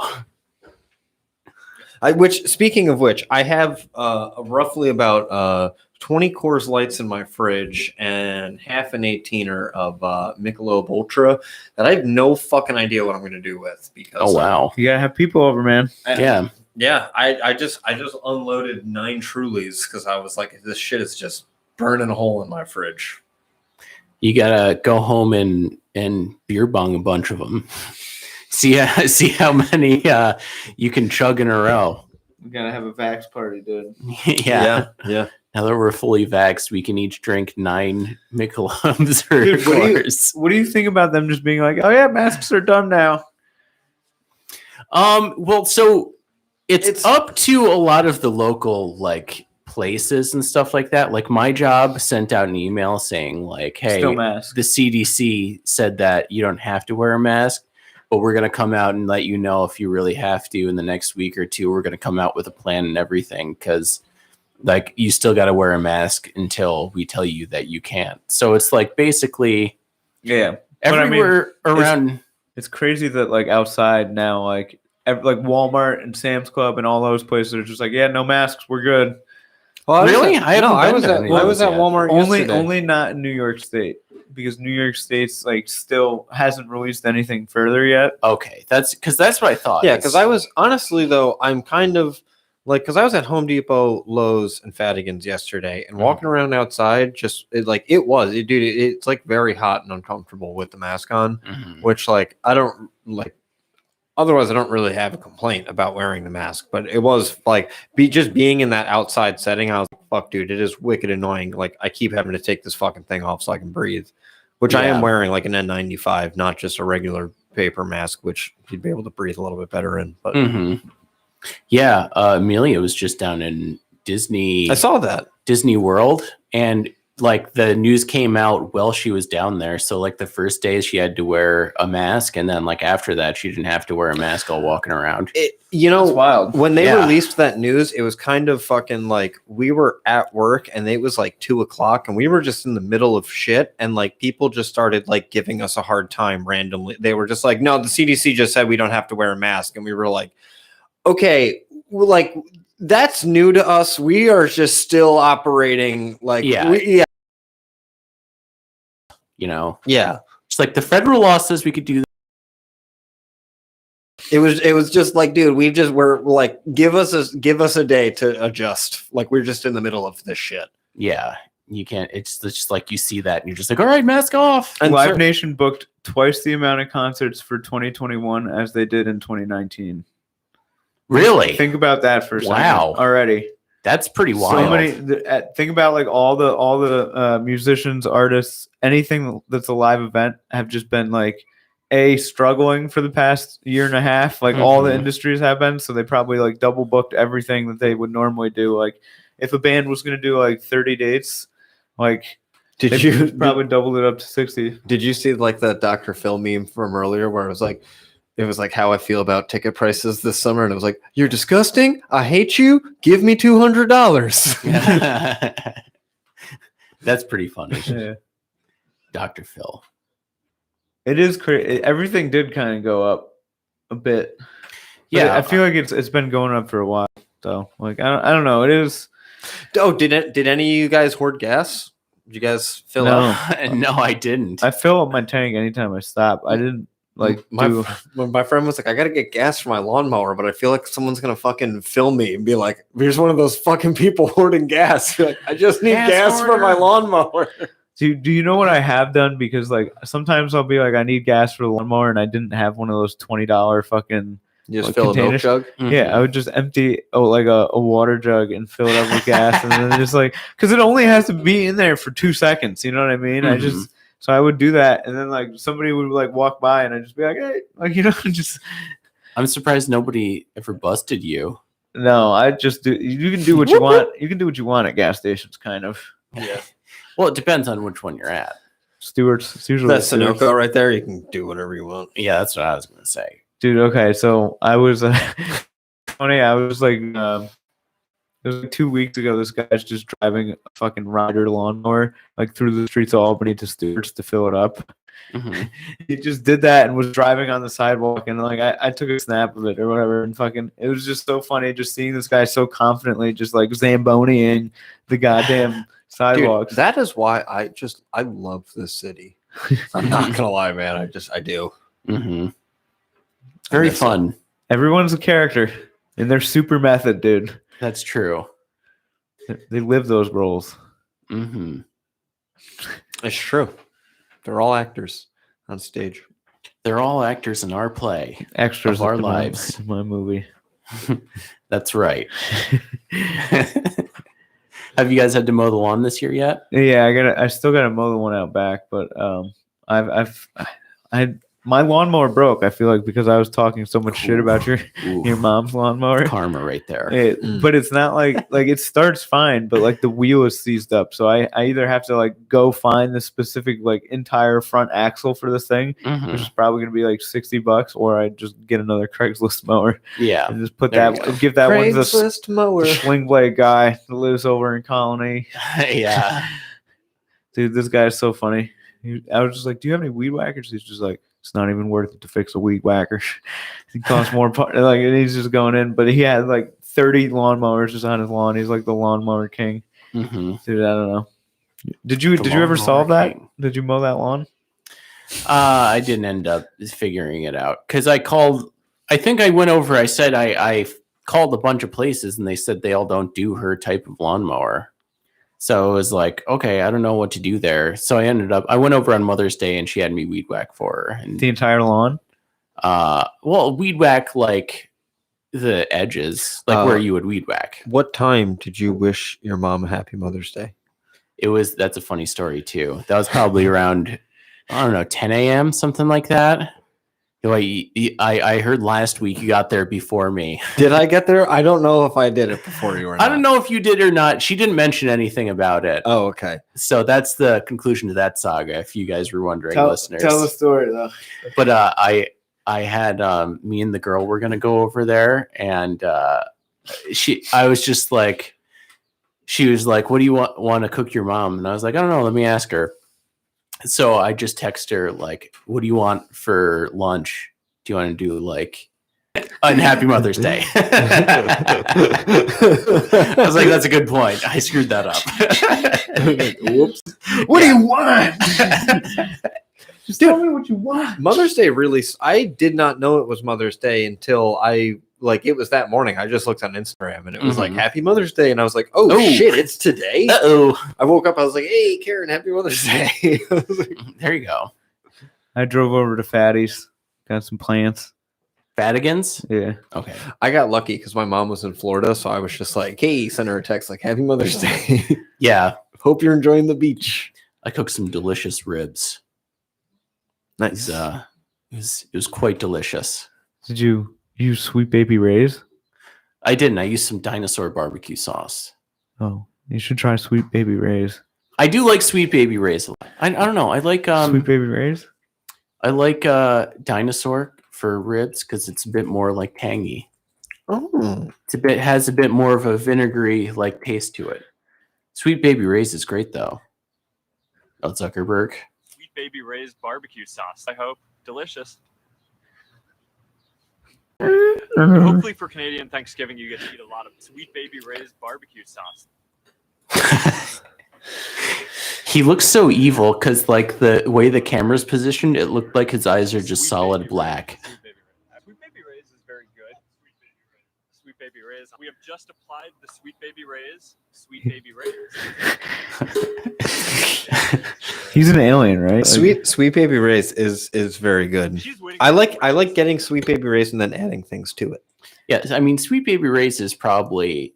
Which, speaking of which, I have roughly about 20 Coors Lights in my fridge and half an 18er of Michelob Ultra that I have no fucking idea what I'm going to do with. Because Oh, wow. You gotta have people over, man. Yeah. I just unloaded 9 Trulies because I was like, this shit is just burning a hole in my fridge. You gotta go home and beer bong a bunch of them. See how many you can chug in a row. We gotta have a vax party, dude. Yeah. yeah. Now that we're fully vaxxed, we can each drink 9 Michelobs or Dude, Coors. What do you think about them just being like, oh yeah, masks are done now? Well, so it's up to a lot of the local like places and stuff like that. Like my job sent out an email saying like, hey, Still masks. the CDC said that you don't have to wear a mask, but we're going to come out and let you know if you really have to in the next week or two. We're going to come out with a plan and everything because like you still got to wear a mask until we tell you that you can't. So it's like basically Yeah. But I mean, everywhere around. It's crazy that like outside now, like Walmart and Sam's Club and all those places are just like, yeah, no masks, we're good. Well, Really? I haven't I been was to at any of those yet. Walmart Only yesterday. not in New York State because New York State's like still hasn't released anything further yet. Okay, that's what I thought. Yeah, because I was honestly though, I'm kind of like because I was at Home Depot, Lowe's, and Fadigan's yesterday, and walking around outside, it's like very hot and uncomfortable with the mask on, Mhm. which like I don't like. Otherwise, I don't really have a complaint about wearing the mask, but it was like just being in that outside setting. I was like, "Fuck, dude, it is wicked annoying." Like I keep having to take this fucking thing off so I can breathe, which I am Yeah. wearing like an N95, not just a regular paper mask, which you'd be able to breathe a little bit better in. But Mhm. Yeah, Amelia was just down in Disney I saw that. Disney World, and like the news came out while she was down there. So like the first days she had to wear a mask, and then like after that she didn't have to wear a mask all walking around. That's wild. When they Yeah. released that news, it was kind of fucking like we were at work and it was like 2:00 and we were just in the middle of shit. And like people just started like giving us a hard time randomly. They were just like, no, the CDC just said we don't have to wear a mask. And we were like, okay, like that's new to us. We are just still operating like, Yeah. yeah. You know, Yeah. it's like the federal law says we could do. It was just like, dude, we're like, give us a day to adjust. Like we're just in the middle of this shit. Yeah, You can't. It's just like you see that and you're just like, all right, mask off. And Live cer- Nation booked twice the amount of concerts for 2021 as they did in 2019. Really? Think about that for a second. Wow. Already. That's pretty wild. So many. Think about like all the musicians, artists, anything that's a live event have just been like struggling for the past year and a half. Like all the Mhm. industries have been. So they probably like double booked everything that they would normally do. Like if a band was going to do like 30 dates, like Did they you probably doubled it up to 60. Did you see like the Dr. Phil meme from earlier where it was like how I feel about ticket prices this summer, and it was like, you're disgusting. I hate you. Give me $200. That's pretty funny. Yeah. Dr. Phil. It is crazy. Everything did kind of go up a bit. But Yeah. I feel like it's been going up for a while. So like I don't know. It is Oh, did any of you guys hoard gas? Did you guys fill No. up? No, I didn't. I fill up my tank anytime I stop. I didn't like When my friend was like, I gotta get gas for my lawnmower, but I feel like someone's gonna fucking film me and be like, here's one of those fucking people hoarding gas. You're like, I just need Gas gas for hoarder. my lawnmower. do you know what I have done? Because like sometimes I'll be like I need gas for the lawnmower and I didn't have one of those $20 fucking You just Like fill a milk containers? jug. yeah, I would just empty like a water jug and fill it up with gas and then just like because it only has to be in there for 2 seconds. You know what I mean? I just so I would do that and then like somebody would like walk by and I'd just be like, hey, like just I'm surprised nobody ever busted you. no, I just do. You can do what you want. You can do what you want at gas stations, kind of. Yeah. Well, it depends on which one you're at. Stewards, it's usually That's Stewards. Sunoco right there. You can do whatever you want. Yeah, that's what I was going to say. Dude. Okay, so I was funny. I was like, it was like 2 weeks ago. This guy's just driving a fucking Ryder lawnmower like through the streets of Albany to Stewards to fill it up. Mhm. He just did that and was driving on the sidewalk and like I took a snap of it or whatever and fucking it was just so funny just seeing this guy so confidently just like Zamboniing the goddamn sidewalks. Dude, that is why I love this city. I'm not gonna lie, man. I do. Mhm. Very miss it. fun. Everyone's a character and they're super method, dude. That's true. They live those roles. Hmm. It's true. They're all actors on stage. They're all actors in our play. Extras Of our in my- lives. in my movie. That's right. Have you guys had to mow the lawn this year yet? Yeah, I still gotta mow the one out back, but my lawnmower broke. I feel like because I was talking so much shit about your Ooh, mom's lawnmower. karma right there. But it's not like it starts fine, but like the wheel is seized up. So I either have to like go find the specific like entire front axle for this thing, Mhm. which is probably gonna be like $60, or I just get another Craigslist mower Yeah. and just put There you that go. give that one to the Craigslist mower. sling blade guy that lives over in Colony. Yeah. Dude, this guy is so funny. I was just like, "Do you have any weed whackers?" He's just like, "It's not even worth it to fix a weed whacker. It costs more." Like, and he's just going in, but he had like 30 lawnmowers just on his lawn. He's like the lawnmower king. Hmm. Dude, I don't know. Did you ever solve that? Did you mow that lawn? I didn't end up figuring it out because I called. I think I went over. I said I called a bunch of places and they said they all don't do her type of lawnmower. So it was like, okay, I don't know what to do there. So I went over on Mother's Day and she had me weed whack for her. And The entire lawn? well, weed whack like the edges, like where you would weed whack. What time did you wish your mom a happy Mother's Day? That's a funny story too. That was probably around, I don't know, 10 a.m., something like that. I heard last week you got there before me. Did I get there? I don't know if I did it before you or not. I don't know if you did or not. She didn't mention anything about it. Oh, okay. So that's the conclusion to that saga, if you guys were wondering, listeners. Tell the story though. But I had me and the girl were gonna go over there, and I was just like, she was like, "What do you want to cook your mom?" And I was like, "I don't know. Let me ask her." So I just text her like, "What do you want for lunch? Do you want to do like Happy Mother's Day?" I was like, "That's a good point. I screwed that up." Whoops. What do you want? Just tell me what you want. Mother's Day really. I did not know it was Mother's Day until I like it was that morning. I just looked on Instagram and it was like Mhm. Happy Mother's Day, and I was like, oh, Oh. shit, it's today. Uh-oh. I woke up. I was like, hey, Karen, Happy Mother's Day. I was like, There you go. I drove over to Fatty's, got some plants. Fadigans? Yeah. Okay. I got lucky because my mom was in Florida, so I was just like, hey, send her a text like Happy Mother's Day. Yeah. Hope you're enjoying the beach. I cooked some delicious ribs. Nice. It was quite delicious. Did you use Sweet Baby Ray's? I didn't. I used some dinosaur barbecue sauce. Oh, you should try Sweet Baby Ray's. I do like Sweet Baby Ray's a lot. I don't know. I like Sweet Baby Ray's? I like dinosaur for ribs because it's a bit more like tangy. Oh, Has a bit more of a vinegary like taste to it. Sweet Baby Ray's is great though. Oh, Zuckerberg. Sweet Baby Ray's barbecue sauce. I hope delicious. Hopefully for Canadian Thanksgiving, you get to eat a lot of Sweet Baby Ray's barbecue sauce. He looks so evil because like the way the camera's positioned, it looked like his eyes are just Sweet solid Baby black. Ray's. Sweet Baby Ray's is very good. Sweet Baby Ray's. We have just applied the Sweet Baby Ray's. Sweet Baby Ray's. He's an alien, right? Sweet Baby Ray's is very good. She's waiting. I like getting Sweet Baby Ray's and then adding things to it. Yes, I mean Sweet Baby Ray's is probably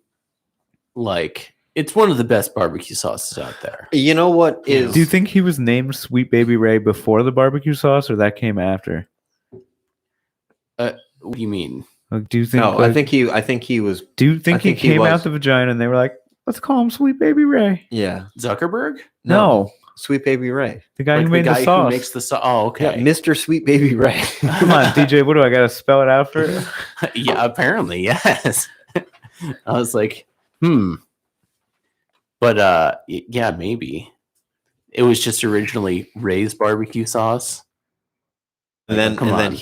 like it's one of the best barbecue sauces out there. You know what is? Do you think he was named Sweet Baby Ray before the barbecue sauce, or that came after? What do you mean? Like, do you think? No, like, I think he was. Do you think, I think he he came was. out the vagina and they were like, "Let's call him Sweet Baby Ray"? Yeah, Zuckerberg? No, Sweet Baby Ray. the guy Like who made the who sauce. makes the sauce. Oh, Yeah, okay. Mr. Sweet Baby Ray. Come on, DJ. What do I got to spell it out for? Yeah, apparently, yes. I was like, But yeah, maybe. It was just originally Ray's barbecue sauce. And then Come on.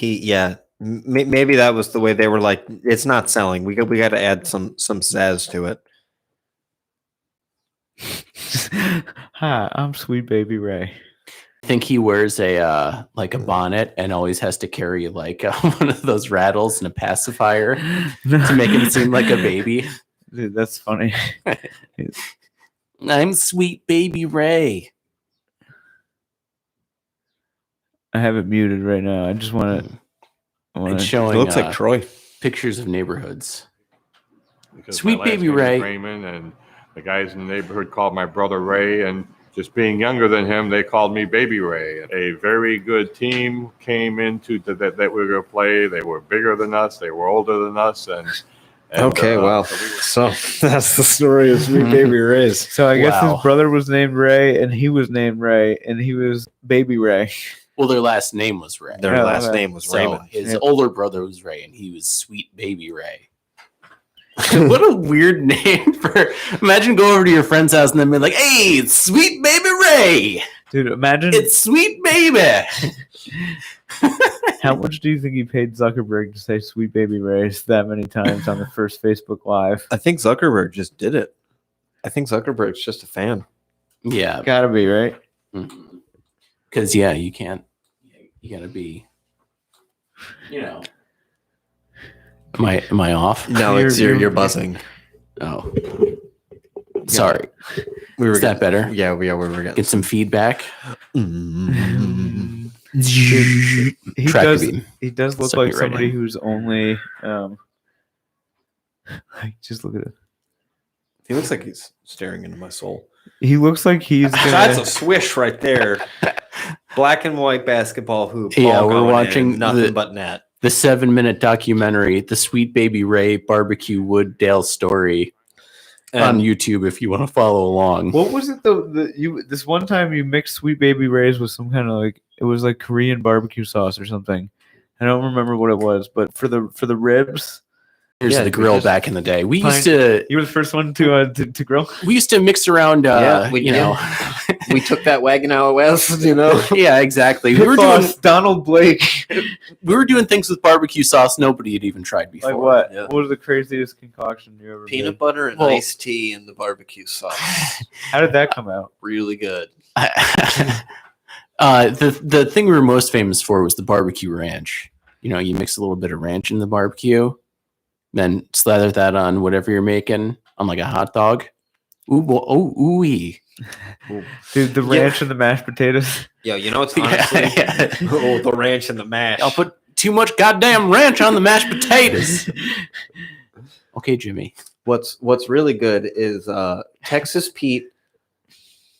maybe that was the way they were like, it's not selling. We got to add some zazz to it. Hi, I'm Sweet Baby Ray. I think he wears a like a bonnet and always has to carry like one of those rattles and a pacifier to make him seem like a baby. Dude, that's funny. I'm Sweet Baby Ray. I have it muted right now. I just want to. It's It showing looks like Troy. pictures of neighborhoods. Because Sweet my last Baby name is Ray. Raymond, and the guys in the neighborhood called my brother Ray, and just being younger than him, they called me Baby Ray. A very good team came into that we were going to play. They were bigger than us. They were older than us, and Okay, well, so we were- so that's the story of Sweet Baby Ray's. So I guess Wow. his brother was named Ray, and he was named Ray, and he was Baby Ray. Well, their last name was Ray. Their Yeah, last okay. name was So Raymond. his Yeah. older brother was Ray, and he was Sweet Baby Ray. What a weird name for! Imagine go over to your friend's house and then be like, "Hey, it's Sweet Baby Ray. Dude, imagine It's Sweet Baby." how much do you think he paid Zuckerberg to say Sweet Baby Ray that many times on the first Facebook Live? I think Zuckerberg just did it. I think Zuckerberg's just a fan. Yeah, Gotta be, right? because yeah, you can't. You gotta be. You know. Am I off? No, you're buzzing. Oh, sorry. We were Is that better? Yeah, we were getting. Get some feedback. Mm-hmm. He Track does. beam. He does look Suck like it right somebody in. who's only. Like, just look at it. He looks like he's staring into my soul. He looks like he's gonna. That's a swish right there. Black and white basketball hoop. Yeah, ball we're going in, watching nothing but net. The 7-minute documentary, The Sweet Baby Ray Barbecue Wooddale Story on And YouTube if you want to follow along. What was it this one time you mixed Sweet Baby Ray's with some kind of like it was like Korean barbecue sauce or something. I don't remember what it was, but for the ribs, Here's Yeah, the we grill just- back in the day. We Fine. used to you were the first one to grill. mix around we you did. know. we took that wagon out west, you know. Yeah, exactly. We Donald Blake. we were doing things with barbecue sauce nobody had even tried before. Like what? Yeah. What was the craziest concoction you ever Peanut made? butter and Well- iced tea and the barbecue sauce. How did that come out? Really good. The thing we were most famous for was the barbecue ranch. You know, you mix a little bit of ranch in the barbecue. Then slather that on whatever you're making on like a hot dog. Ooh-wee. Dude, the ranch and the mashed potatoes. Yo, you know what's honestly oh, the ranch and the mash. I'll put too much goddamn ranch on the mashed potatoes. Okay, Jimmy. What's really good is Texas Pete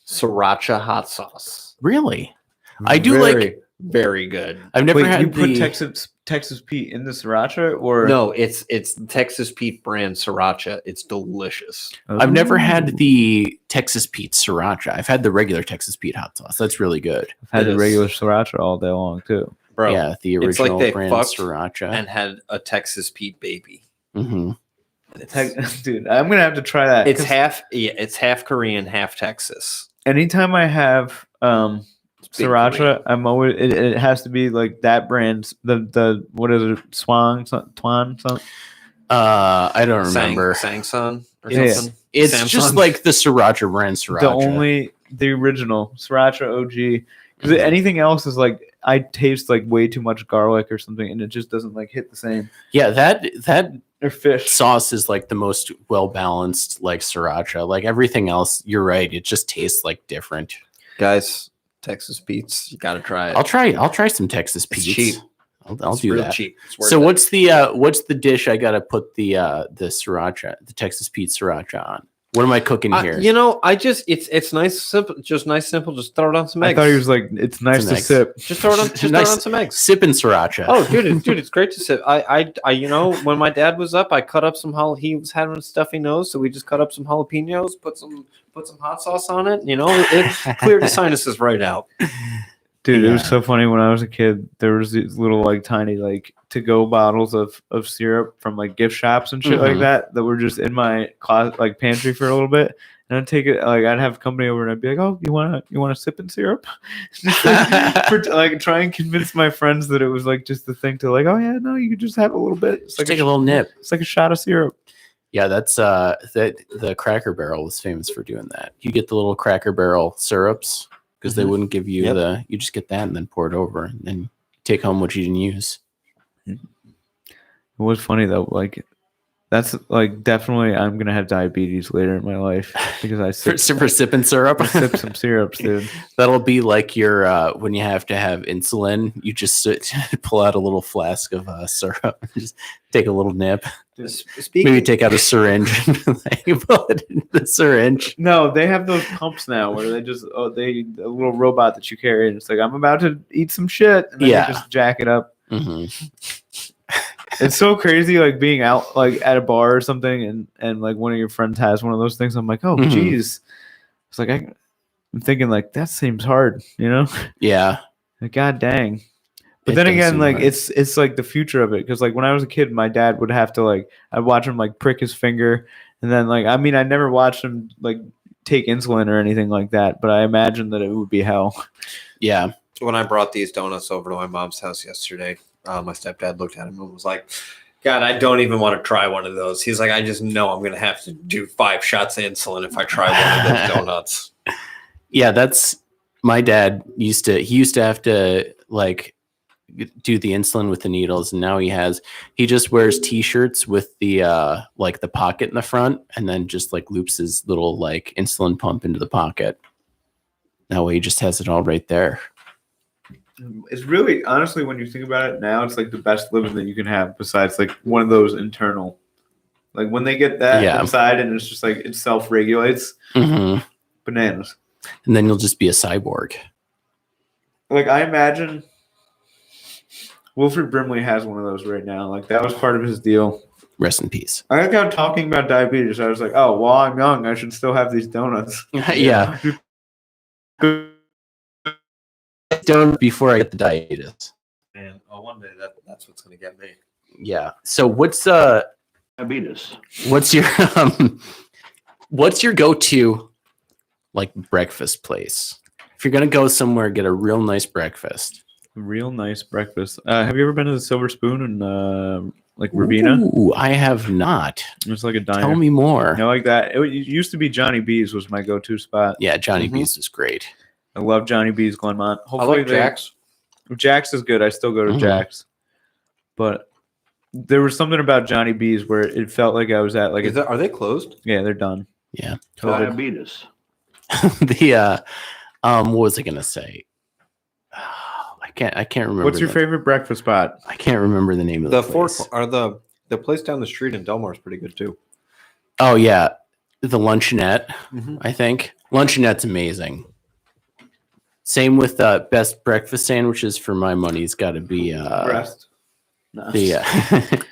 sriracha hot sauce. Really? I do like. Very good. I've never Wait, had you put the Texas Pete in the sriracha, or No, it's Texas Pete brand sriracha. It's delicious. I've never Ooh. had the Texas Pete sriracha. I've had the regular Texas Pete hot sauce. That's really good. I've had It the is. regular siracha all day long too. Bro, Yeah, the it's like original they brand fucked sriracha. and had a Texas Pete baby. Hmm. Dude, I'm gonna have to try that. It's 'cause it's half Korean, half Texas. anytime I have big sriracha, I'm always it has to be like that brand's the what is it, Twan something. I don't remember. Sangson or Yeah. something. It's Samsung? just like the sriracha brand sriracha. The original sriracha OG. Because anything else is like I taste like way too much garlic or something, and it just doesn't like hit the same. Yeah, that Or fish. sauce is like the most well balanced like sriracha. Like everything else, you're right. It just tastes like different. Guys, Texas Pete's, you gotta try it. I'll try some Texas It's Pete's. cheap. I'll It's do real that. cheap. It's worth So it. what's the dish I gotta put the sriracha, the Texas Pete sriracha on? What am I cooking here? You know, it's nice, simple, just nice, simple. Just throw it on some eggs. I thought he was like, it's nice Some to eggs. sip. Just throw it on. Just throw it Nice. on some eggs. Sipping sriracha. Oh, dude, it's great to sip. I, you know, when my dad was up, I cut up some he was having a stuffy nose, so we just cut up some jalapenos, put some hot sauce on it. You know, it cleared the sinuses right out. Dude, it was Yeah. so funny when I was a kid. There was these little like tiny like to-go bottles of syrup from like gift shops and shit like Mhm. that were just in my closet like pantry for a little bit. And I'd take it like I'd have company over and I'd be like, "Oh, you want a sip and syrup?" Just like try and convince my friends that it was like just the thing to like, "Oh yeah, no, you could just have a little bit. It's Just like take a little nip. It's like a shot of syrup." Yeah, that's that the Cracker Barrel was famous for doing that. You get the little Cracker Barrel syrups because they Mhm. wouldn't give you Yep. you just get that and then pour it over and then take home what you didn't use. It was funny though, like that's like definitely I'm gonna have diabetes later in my life because I For, sip, for sipping syrup. I sip some syrups, dude. That'll be like your when you have to have insulin, you just pull out a little flask of syrup and just take a little nip. Speaking, Maybe take out a syringe and like, pull it in the syringe. No, they have those pumps now where they just a little robot that you carry and it's like I'm about to eat some shit and then Yeah. you just jack it up. Hmm. It's so crazy like being out like at a bar or something and like one of your friends has one of those things. I'm like, oh Mhm. geez. It's like I'm thinking like that seems hard, you know? Yeah. Like, God dang. But It then does again, seem like hard. it's like the future of it because like when I was a kid, my dad would have to like I'd watch him like prick his finger, and then like I mean I never watched him like take insulin or anything like that, but I imagine that it would be hell. Yeah. when I brought these donuts over to my mom's house yesterday, my stepdad looked at him and was like, God, I don't even want to try one of those. He's like, I just know I'm going to have to do 5 shots of insulin if I try one of those donuts. Yeah, that's my dad used to have to like do the insulin with the needles, and now he just wears t-shirts with the like the pocket in the front and then just like loops his little like insulin pump into the pocket. That way he just has it all right there. It's really honestly when you think about it now, it's like the best living that you can have besides like one of those internal. Like when they get that Yeah. inside and it's just like it self-regulates, Mhm. bananas. And then you'll just be a cyborg. Like I imagine Wilfred Brimley has one of those right now. Like that was part of his deal. Rest in peace. I got talking about diabetes. I was like, oh, while I'm young, I should still have these donuts. Yeah. Don't before I get the diabetes. And one day that's what's going to get me. Yeah. So what's Diabetes. what's your what's your go-to like breakfast place? If you're gonna go somewhere, get a real nice breakfast. Real nice breakfast. Have you ever been to the Silver Spoon in like Ravina? Ooh, I have not. It's like a diner. Tell me more. You know, like that. It used to be Johnny B's was my go-to spot. Yeah, Johnny Mhm. B's is great. I love Johnny B's Glenmont. I like Jack's. Jack's is good. I still go to Mhm. Jack's, but there was something about Johnny B's where it felt like I was at like Are they closed? yeah, they're done. Yeah. Diabetes. The what was I gonna say? I can't remember. What's your favorite breakfast spot? I can't remember the name of The the four place. are the place down the street in Delmar is pretty good too. Oh yeah, the Luncheonette. Mhm. I think Luncheonette's amazing. Same with best breakfast sandwiches. For my money, it's got to be Breast. the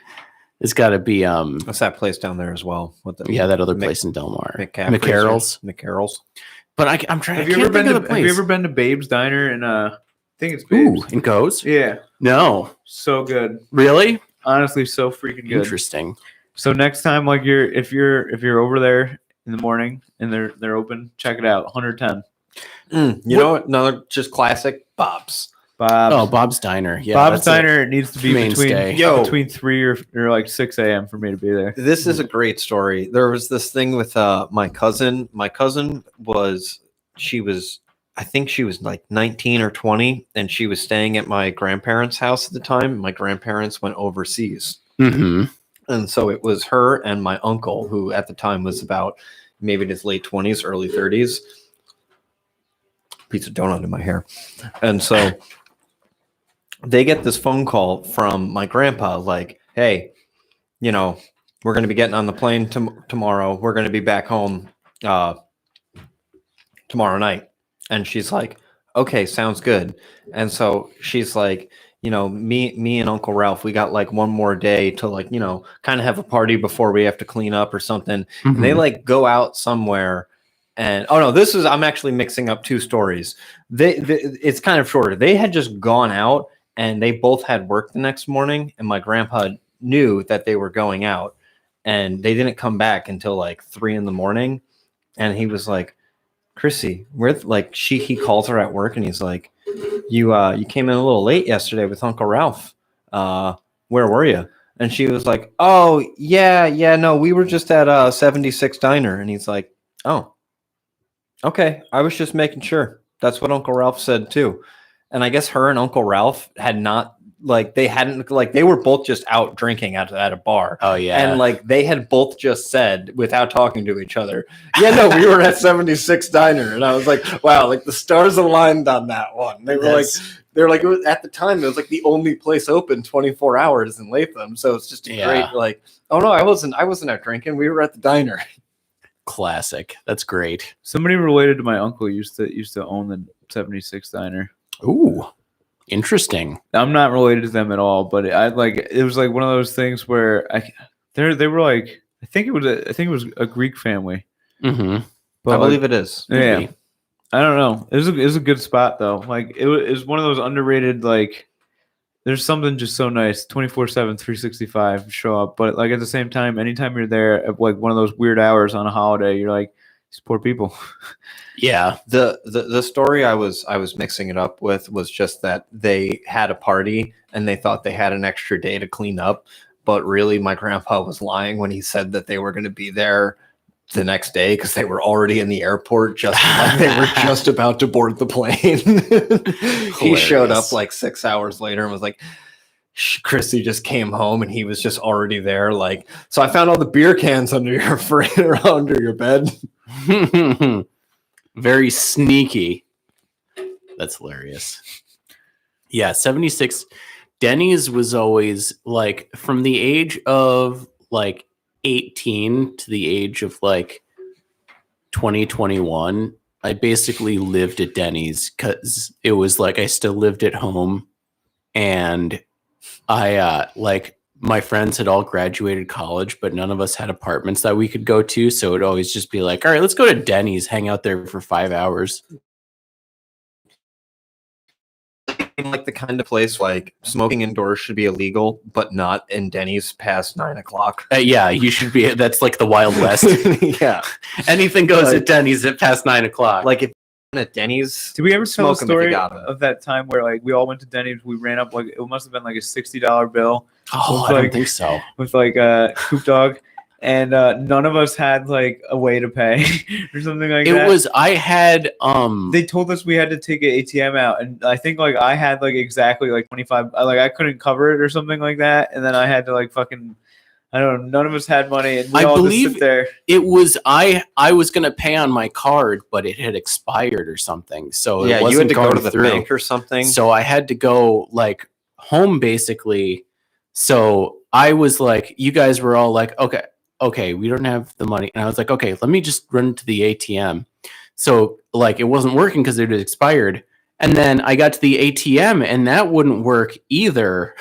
it's got to be What's that place down there as well? What the yeah, that other Mc- place in Delmar, McCaffrey's McCarroll's. McCarroll's. But I'm trying. Have I you can't ever been think to of the place. Have you ever been to Babe's Diner in I think it's Ooh, Babe's. in Goes? Yeah, No, so good. really Honestly, so freaking good. interesting. So next time, like if you're over there in the morning and they're open, check it out. 110 You know what? Another just classic Bob's. Bob's. Oh, Bob's Diner. Yeah, Bob's that's it. Diner needs to be Mainstay. between 3 or like 6 a.m. for me to be there. This is a great story. There was this thing with my cousin. My cousin I think she was like 19 or 20, and she was staying at my grandparents' house at the time. My grandparents went overseas. Mm-hmm. And so it was her and my uncle, who at the time was about maybe in his late 20s, early 30s. Piece of donut in my hair. And so they get this phone call from my grandpa, like, hey, you know, we're going to be getting on the plane tomorrow. We're going to be back home tomorrow night. And she's like, okay, sounds good. And so she's like, you know, me and Uncle Ralph, we got like one more day to like, you know, kind of have a party before we have to clean up or something. And they like go out somewhere. And oh no, I'm actually mixing up two stories. It's kind of shorter. They had just gone out and they both had work the next morning. And my grandpa knew that they were going out and they didn't come back until like 3 a.m. And he was like, Chrissy, he calls her at work and he's like, you came in a little late yesterday with Uncle Ralph. Where were you? And she was like, oh yeah, no, we were just at 76 Diner. And he's like, oh, okay. I was just making sure. That's what Uncle Ralph said too. And I guess her and Uncle Ralph they were both just out drinking at a bar. Oh yeah, And like they had both just said without talking to each other, yeah, no, we were at 76 Diner. And I was like, wow, like the stars aligned on that one. They were like, it was, at the time, it was like the only place open 24 hours in Latham. So it's just a great, like, oh no, I wasn't out drinking. We were at the diner. classic. That's great. Somebody related to my uncle used to own the 76 Diner. Ooh, interesting. I'm not related to them at all, but it was like one of those things where they were like I think it was a Greek family. Mm-hmm. But I believe it is. Yeah. I don't know. It was a good spot though. Like it was one of those underrated, like there's something just so nice 24/7, 365 show up. But like at the same time, anytime you're there at like one of those weird hours on a holiday, you're like, these poor people. Yeah. The story I was mixing it up with was just that they had a party and they thought they had an extra day to clean up, but really my grandpa was lying when he said that they were going to be there the next day because they were already in the airport, just like they were just about to board the plane. He showed up like 6 hours later and was like, Chrissy just came home and he was just already there. Like, so I found all the beer cans under your under your bed. Very sneaky. That's hilarious. Yeah, 76. Denny's was always like from the age of like 18 to the age of like 2021. I basically lived at Denny's because it was like I still lived at home, and I like my friends had all graduated college, but none of us had apartments that we could go to. So it'd always just be like, all right, let's go to Denny's, hang out there for 5 hours. Like the kind of place like smoking indoors should be illegal, but not in Denny's past 9 o'clock. Yeah, you should be. That's like the Wild West. Yeah. Anything goes at Denny's at past 9 o'clock. Like if at Denny's, Did we ever tell the smoke 'em if you story got 'em. of that time where like we all went to Denny's? We ran up like it must have been like a $60 bill oh, with, I like- don't think so. with like Coop Dog, and none of us had like a way to pay or something like It that. was I had They told us we had to take an ATM out, and I think like I had like exactly like 25. Like I couldn't cover it or something like that, and then I had to like fucking. I don't know. None of us had money, and we I all believe- just sit there. it was I was gonna pay on my card, but it had expired or something. So it Yeah, wasn't you had to go going to the through. bank or something. So I had to go like home basically. So I was like, you guys were all like, okay, we don't have the money. And I was like, okay, let me just run to the ATM. So like it wasn't working because it had expired. And then I got to the ATM and that wouldn't work either.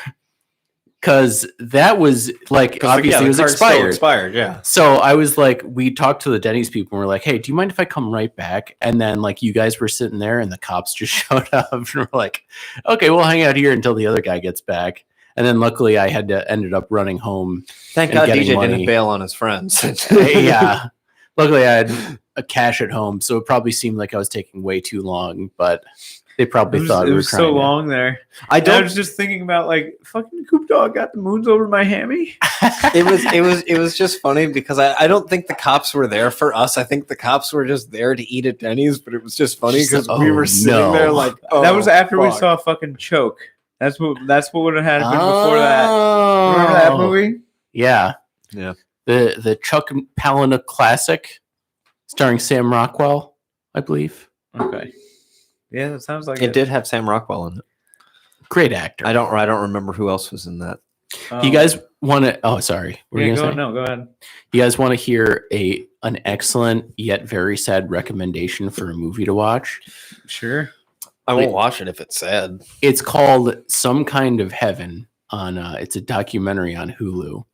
Cause that was like obviously it was expired. Yeah. So I was like, we talked to the Denny's people and we're like, hey, do you mind if I come right back? And then like you guys were sitting there and the cops just showed up and we're like, okay, we'll hang out here until the other guy gets back. And then luckily I ended up running home. Thank And God getting DJ money. didn't bail on his friends. Yeah. Luckily I had a cash at home. So it probably seemed like I was taking way too long, but they probably thought It we were was trying so to- long there. I I don't. was just thinking about like fucking Coop Dog got the moons over my hammy. It was just funny because I don't think the cops were there for us. I think the cops were just there to eat at Denny's, but it was just funny Just, because we oh, were sitting no. there like, That was oh, after we fuck. saw fucking Choke. That's what would have happened before that. Remember that Oh. movie? Yeah. Yeah. The Chuck Palahniuk classic starring Sam Rockwell, I believe. Okay. Yeah, that sounds like It did have Sam Rockwell in it. Great actor. I don't remember who else was in that. You guys want to? Oh, sorry. What were you Yeah, gonna say? go ahead. You guys want to hear an excellent yet very sad recommendation for a movie to watch? Sure. I won't watch it if it's sad. It's called Some Kind of Heaven. It's a documentary on Hulu.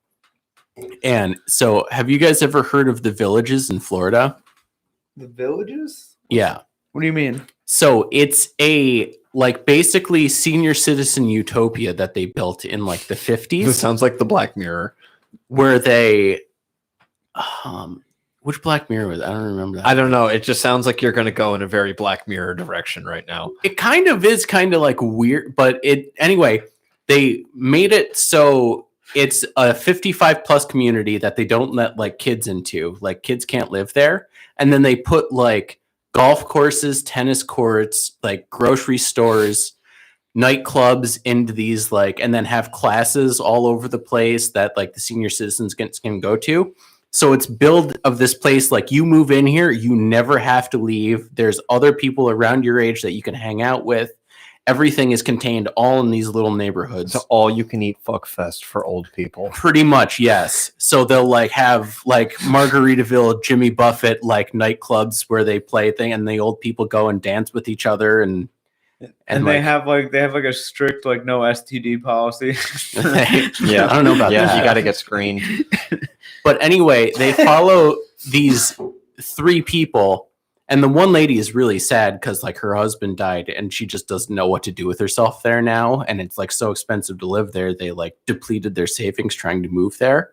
And so, have you guys ever heard of The Villages in Florida? The Villages? Yeah. What do you mean? So it's a like basically senior citizen utopia that they built in like the 50s. This sounds like the Black Mirror. Where they which Black Mirror was it? I don't remember that. I don't know. It just sounds like you're going to go in a very Black Mirror direction right now. It kind of is kind of like weird, but anyway, they made it so it's a 55 plus community that they don't let like kids into. Like kids can't live there. And then they put like golf courses, tennis courts, like grocery stores, nightclubs into these like, and then have classes all over the place that like the senior citizens can go to. So it's build of this place like you move in here, you never have to leave. There's other people around your age that you can hang out with. Everything is contained all in these little neighborhoods. It's all you can eat fuck fest for old people. Pretty much, yes. So they'll like have like Margaritaville, Jimmy Buffett like nightclubs where they play thing, and the old people go and dance with each other, and And like, they have like a strict like no STD policy. Yeah. I don't know about Yeah, that. you got to get screened. But anyway, they follow these three people, and the one lady is really sad because like her husband died and she just doesn't know what to do with herself there now, and it's like so expensive to live there. They like depleted their savings trying to move there.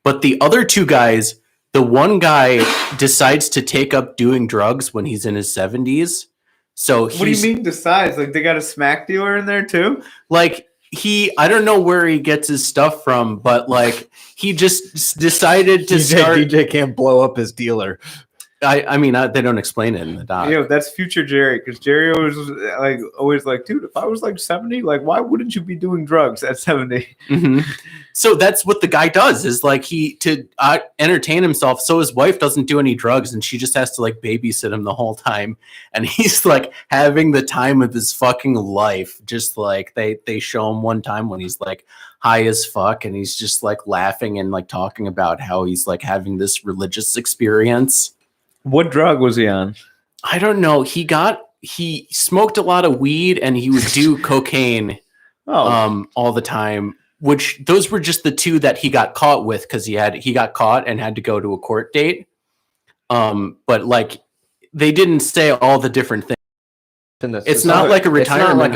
But the other two guys, the one guy decides to take up doing drugs when he's in his 70s. So What do you mean decides? Like they got a smack dealer in there too? like I don't know where he gets his stuff from, but like he just decided to start. DJ can't blow up his dealer. I mean, they don't explain it in the doc. Yo, that's future Jerry, because Jerry always like, dude, if I was like 70, like why wouldn't you be doing drugs at 70? Mhm. So that's what the guy does is like to entertain himself. So his wife doesn't do any drugs and she just has to like babysit him the whole time. And he's like having the time of his fucking life. Just like they show him one time when he's like high as fuck and he's just like laughing and like talking about how he's like having this religious experience. What drug was he on? I don't know. He smoked a lot of weed and he would do cocaine all the time, which those were just the two that he got caught with because he got caught and had to go to a court date. But like they didn't say all the different things. It's not like a retirement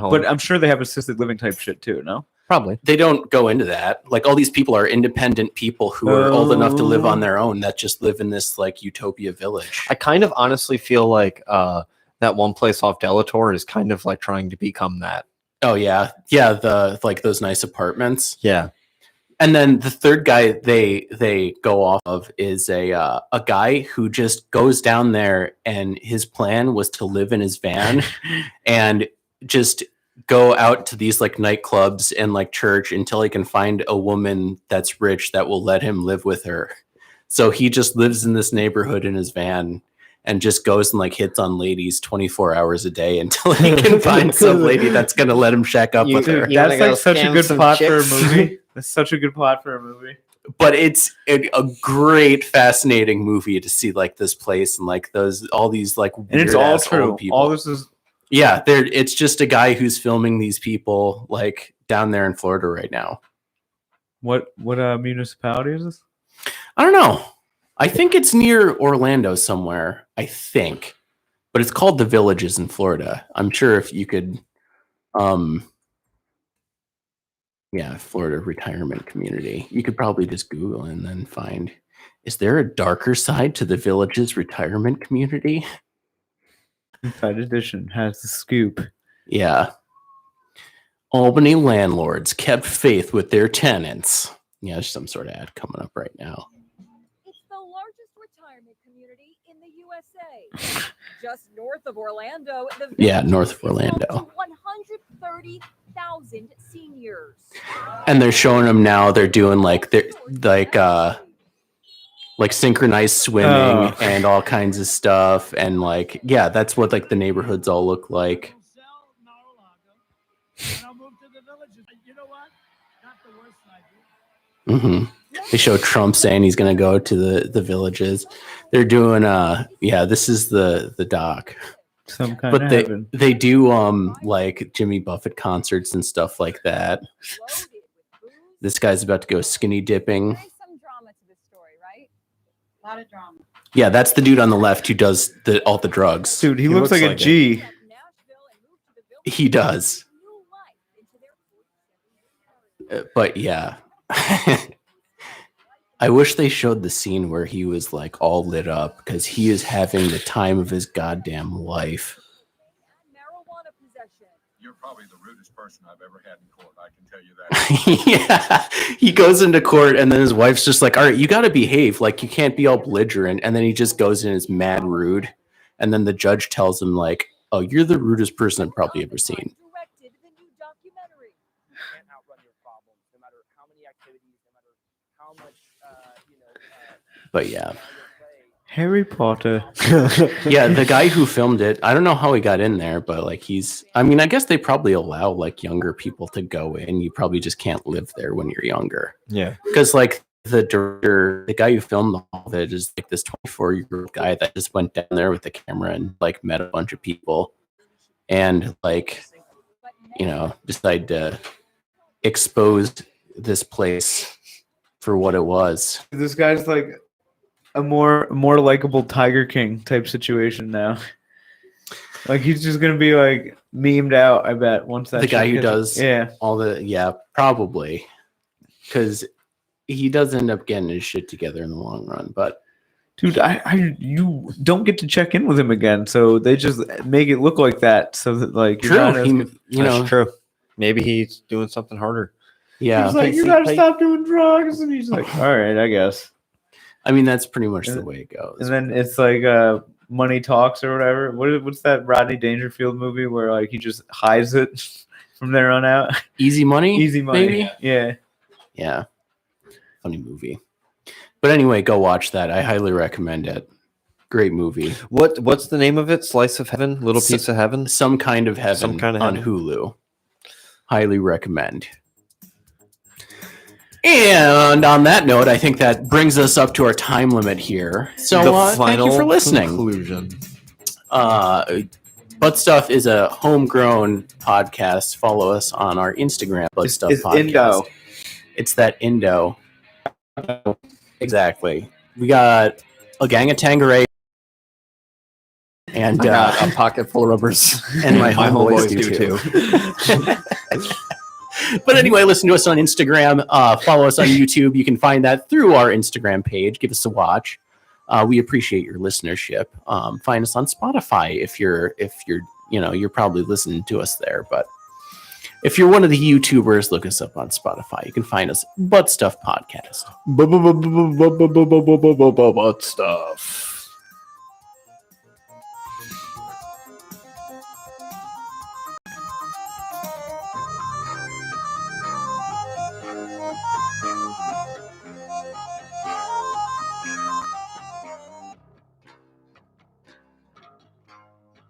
home. But I'm sure they have assisted living type shit too, no? Probably. They don't go into that. Like all these people are independent people who are old enough to live on their own that just live in this like utopia village. I kind of honestly feel like that one place off Delator is kind of like trying to become that. Oh yeah. Yeah, the like those nice apartments. Yeah. And then the third guy they go off of is a guy who just goes down there, and his plan was to live in his van and just go out to these like nightclubs and like church until he can find a woman that's rich that will let him live with her. So he just lives in this neighborhood in his van and just goes and like hits on ladies 24 hours a day until he can find some lady that's gonna let him shack up with her. You wanna That's go like such a scam good some plot for a chicks? movie. That's such a good plot for a movie. But it's a great, fascinating movie to see like this place and like all these like And it's weird all ass true. old people. All this is Yeah, it's just a guy who's filming these people like down there in Florida right now. what municipality is this? I don't know. I think it's near Orlando somewhere. I think, but it's called The Villages in Florida. I'm sure if you could, Florida retirement community. You could probably just Google and then find. Is there a darker side to The Villages retirement community? Inside Edition has the scoop. Yeah. Albany landlords kept faith with their tenants. Yeah, there's some sort of ad coming up right now. It's the largest retirement community in the USA. Just north of Orlando. Yeah, north of Orlando. 130,000 seniors. And they're showing them now. They're doing like synchronized swimming and all kinds of stuff. And like, yeah, that's what like the neighborhoods all look like. Mm-hmm. They show Trump saying he's going to go to the villages. They're doing this is the doc. Some kind But of heaven. they do like Jimmy Buffett concerts and stuff like that. This guy's about to go skinny dipping. There's some drama to this story, right? A lot of drama. Yeah, that's the dude on the left who does all the drugs. Dude, he looks like a like G. He does. But yeah. I wish they showed the scene where he was like all lit up because he is having the time of his goddamn life. Marijuana possession. You're probably the rudest person I've ever had in court. I can tell you that. Yeah, he goes into court and then his wife's just like, all right, you got to behave. Like, you can't be all belligerent. And then he just goes in and is mad rude. And then the judge tells him like, oh, you're the rudest person I've probably ever seen. Directed the new documentary. You can't outrun your problems, no matter how many activities, no matter how much, But yeah. Harry Potter. Yeah, the guy who filmed it, I don't know how he got in there, but like I guess they probably allow like younger people to go in. You probably just can't live there when you're younger. Yeah. Because like the director, the guy who filmed all of it is like this 24-year-old guy that just went down there with the camera and like met a bunch of people and like, decided to expose this place for what it was. This guy's like a more likable Tiger King type situation now. Like he's just gonna be like memed out, I bet, once that The guy shit who gets- does probably, because he does end up getting his shit together in the long run. But dude, you don't get to check in with him again, so they just make it look like that, so that like you're not as good. That's true. Maybe he's doing something harder. Yeah, He's like, you gotta stop doing drugs, and he's like, all right, I guess. I mean, that's pretty much the way it goes. And then it's like Money Talks or whatever. What's that Rodney Dangerfield movie where like he just hides it from there on out? Easy Money? Easy Money. Maybe? Yeah. Yeah. Funny movie. But anyway, go watch that. I highly recommend it. Great movie. What's the name of it? Slice of Heaven? Little Piece of Heaven? Some Kind of Heaven Some Kind of on Heaven. Hulu. Highly recommend. And on that note, I think that brings us up to our time limit here. So thank you for listening. Conclusion. Butt Stuff is a homegrown podcast. Follow us on our Instagram, Butt Stuff It's Podcast. Indo. It's that Indo. Exactly. We got a gang of Tangeray and I got a pocket full of rubbers. and my My homeboys homeboys do too. But anyway, listen to us on Instagram. Follow us on YouTube. You can find that through our Instagram page. Give us a watch. We appreciate your listenership. Find us on Spotify if you're you're probably listening to us there. But If you're one of the YouTubers, look us up on Spotify. You can find us Butt Stuff Podcast. Butt stuff.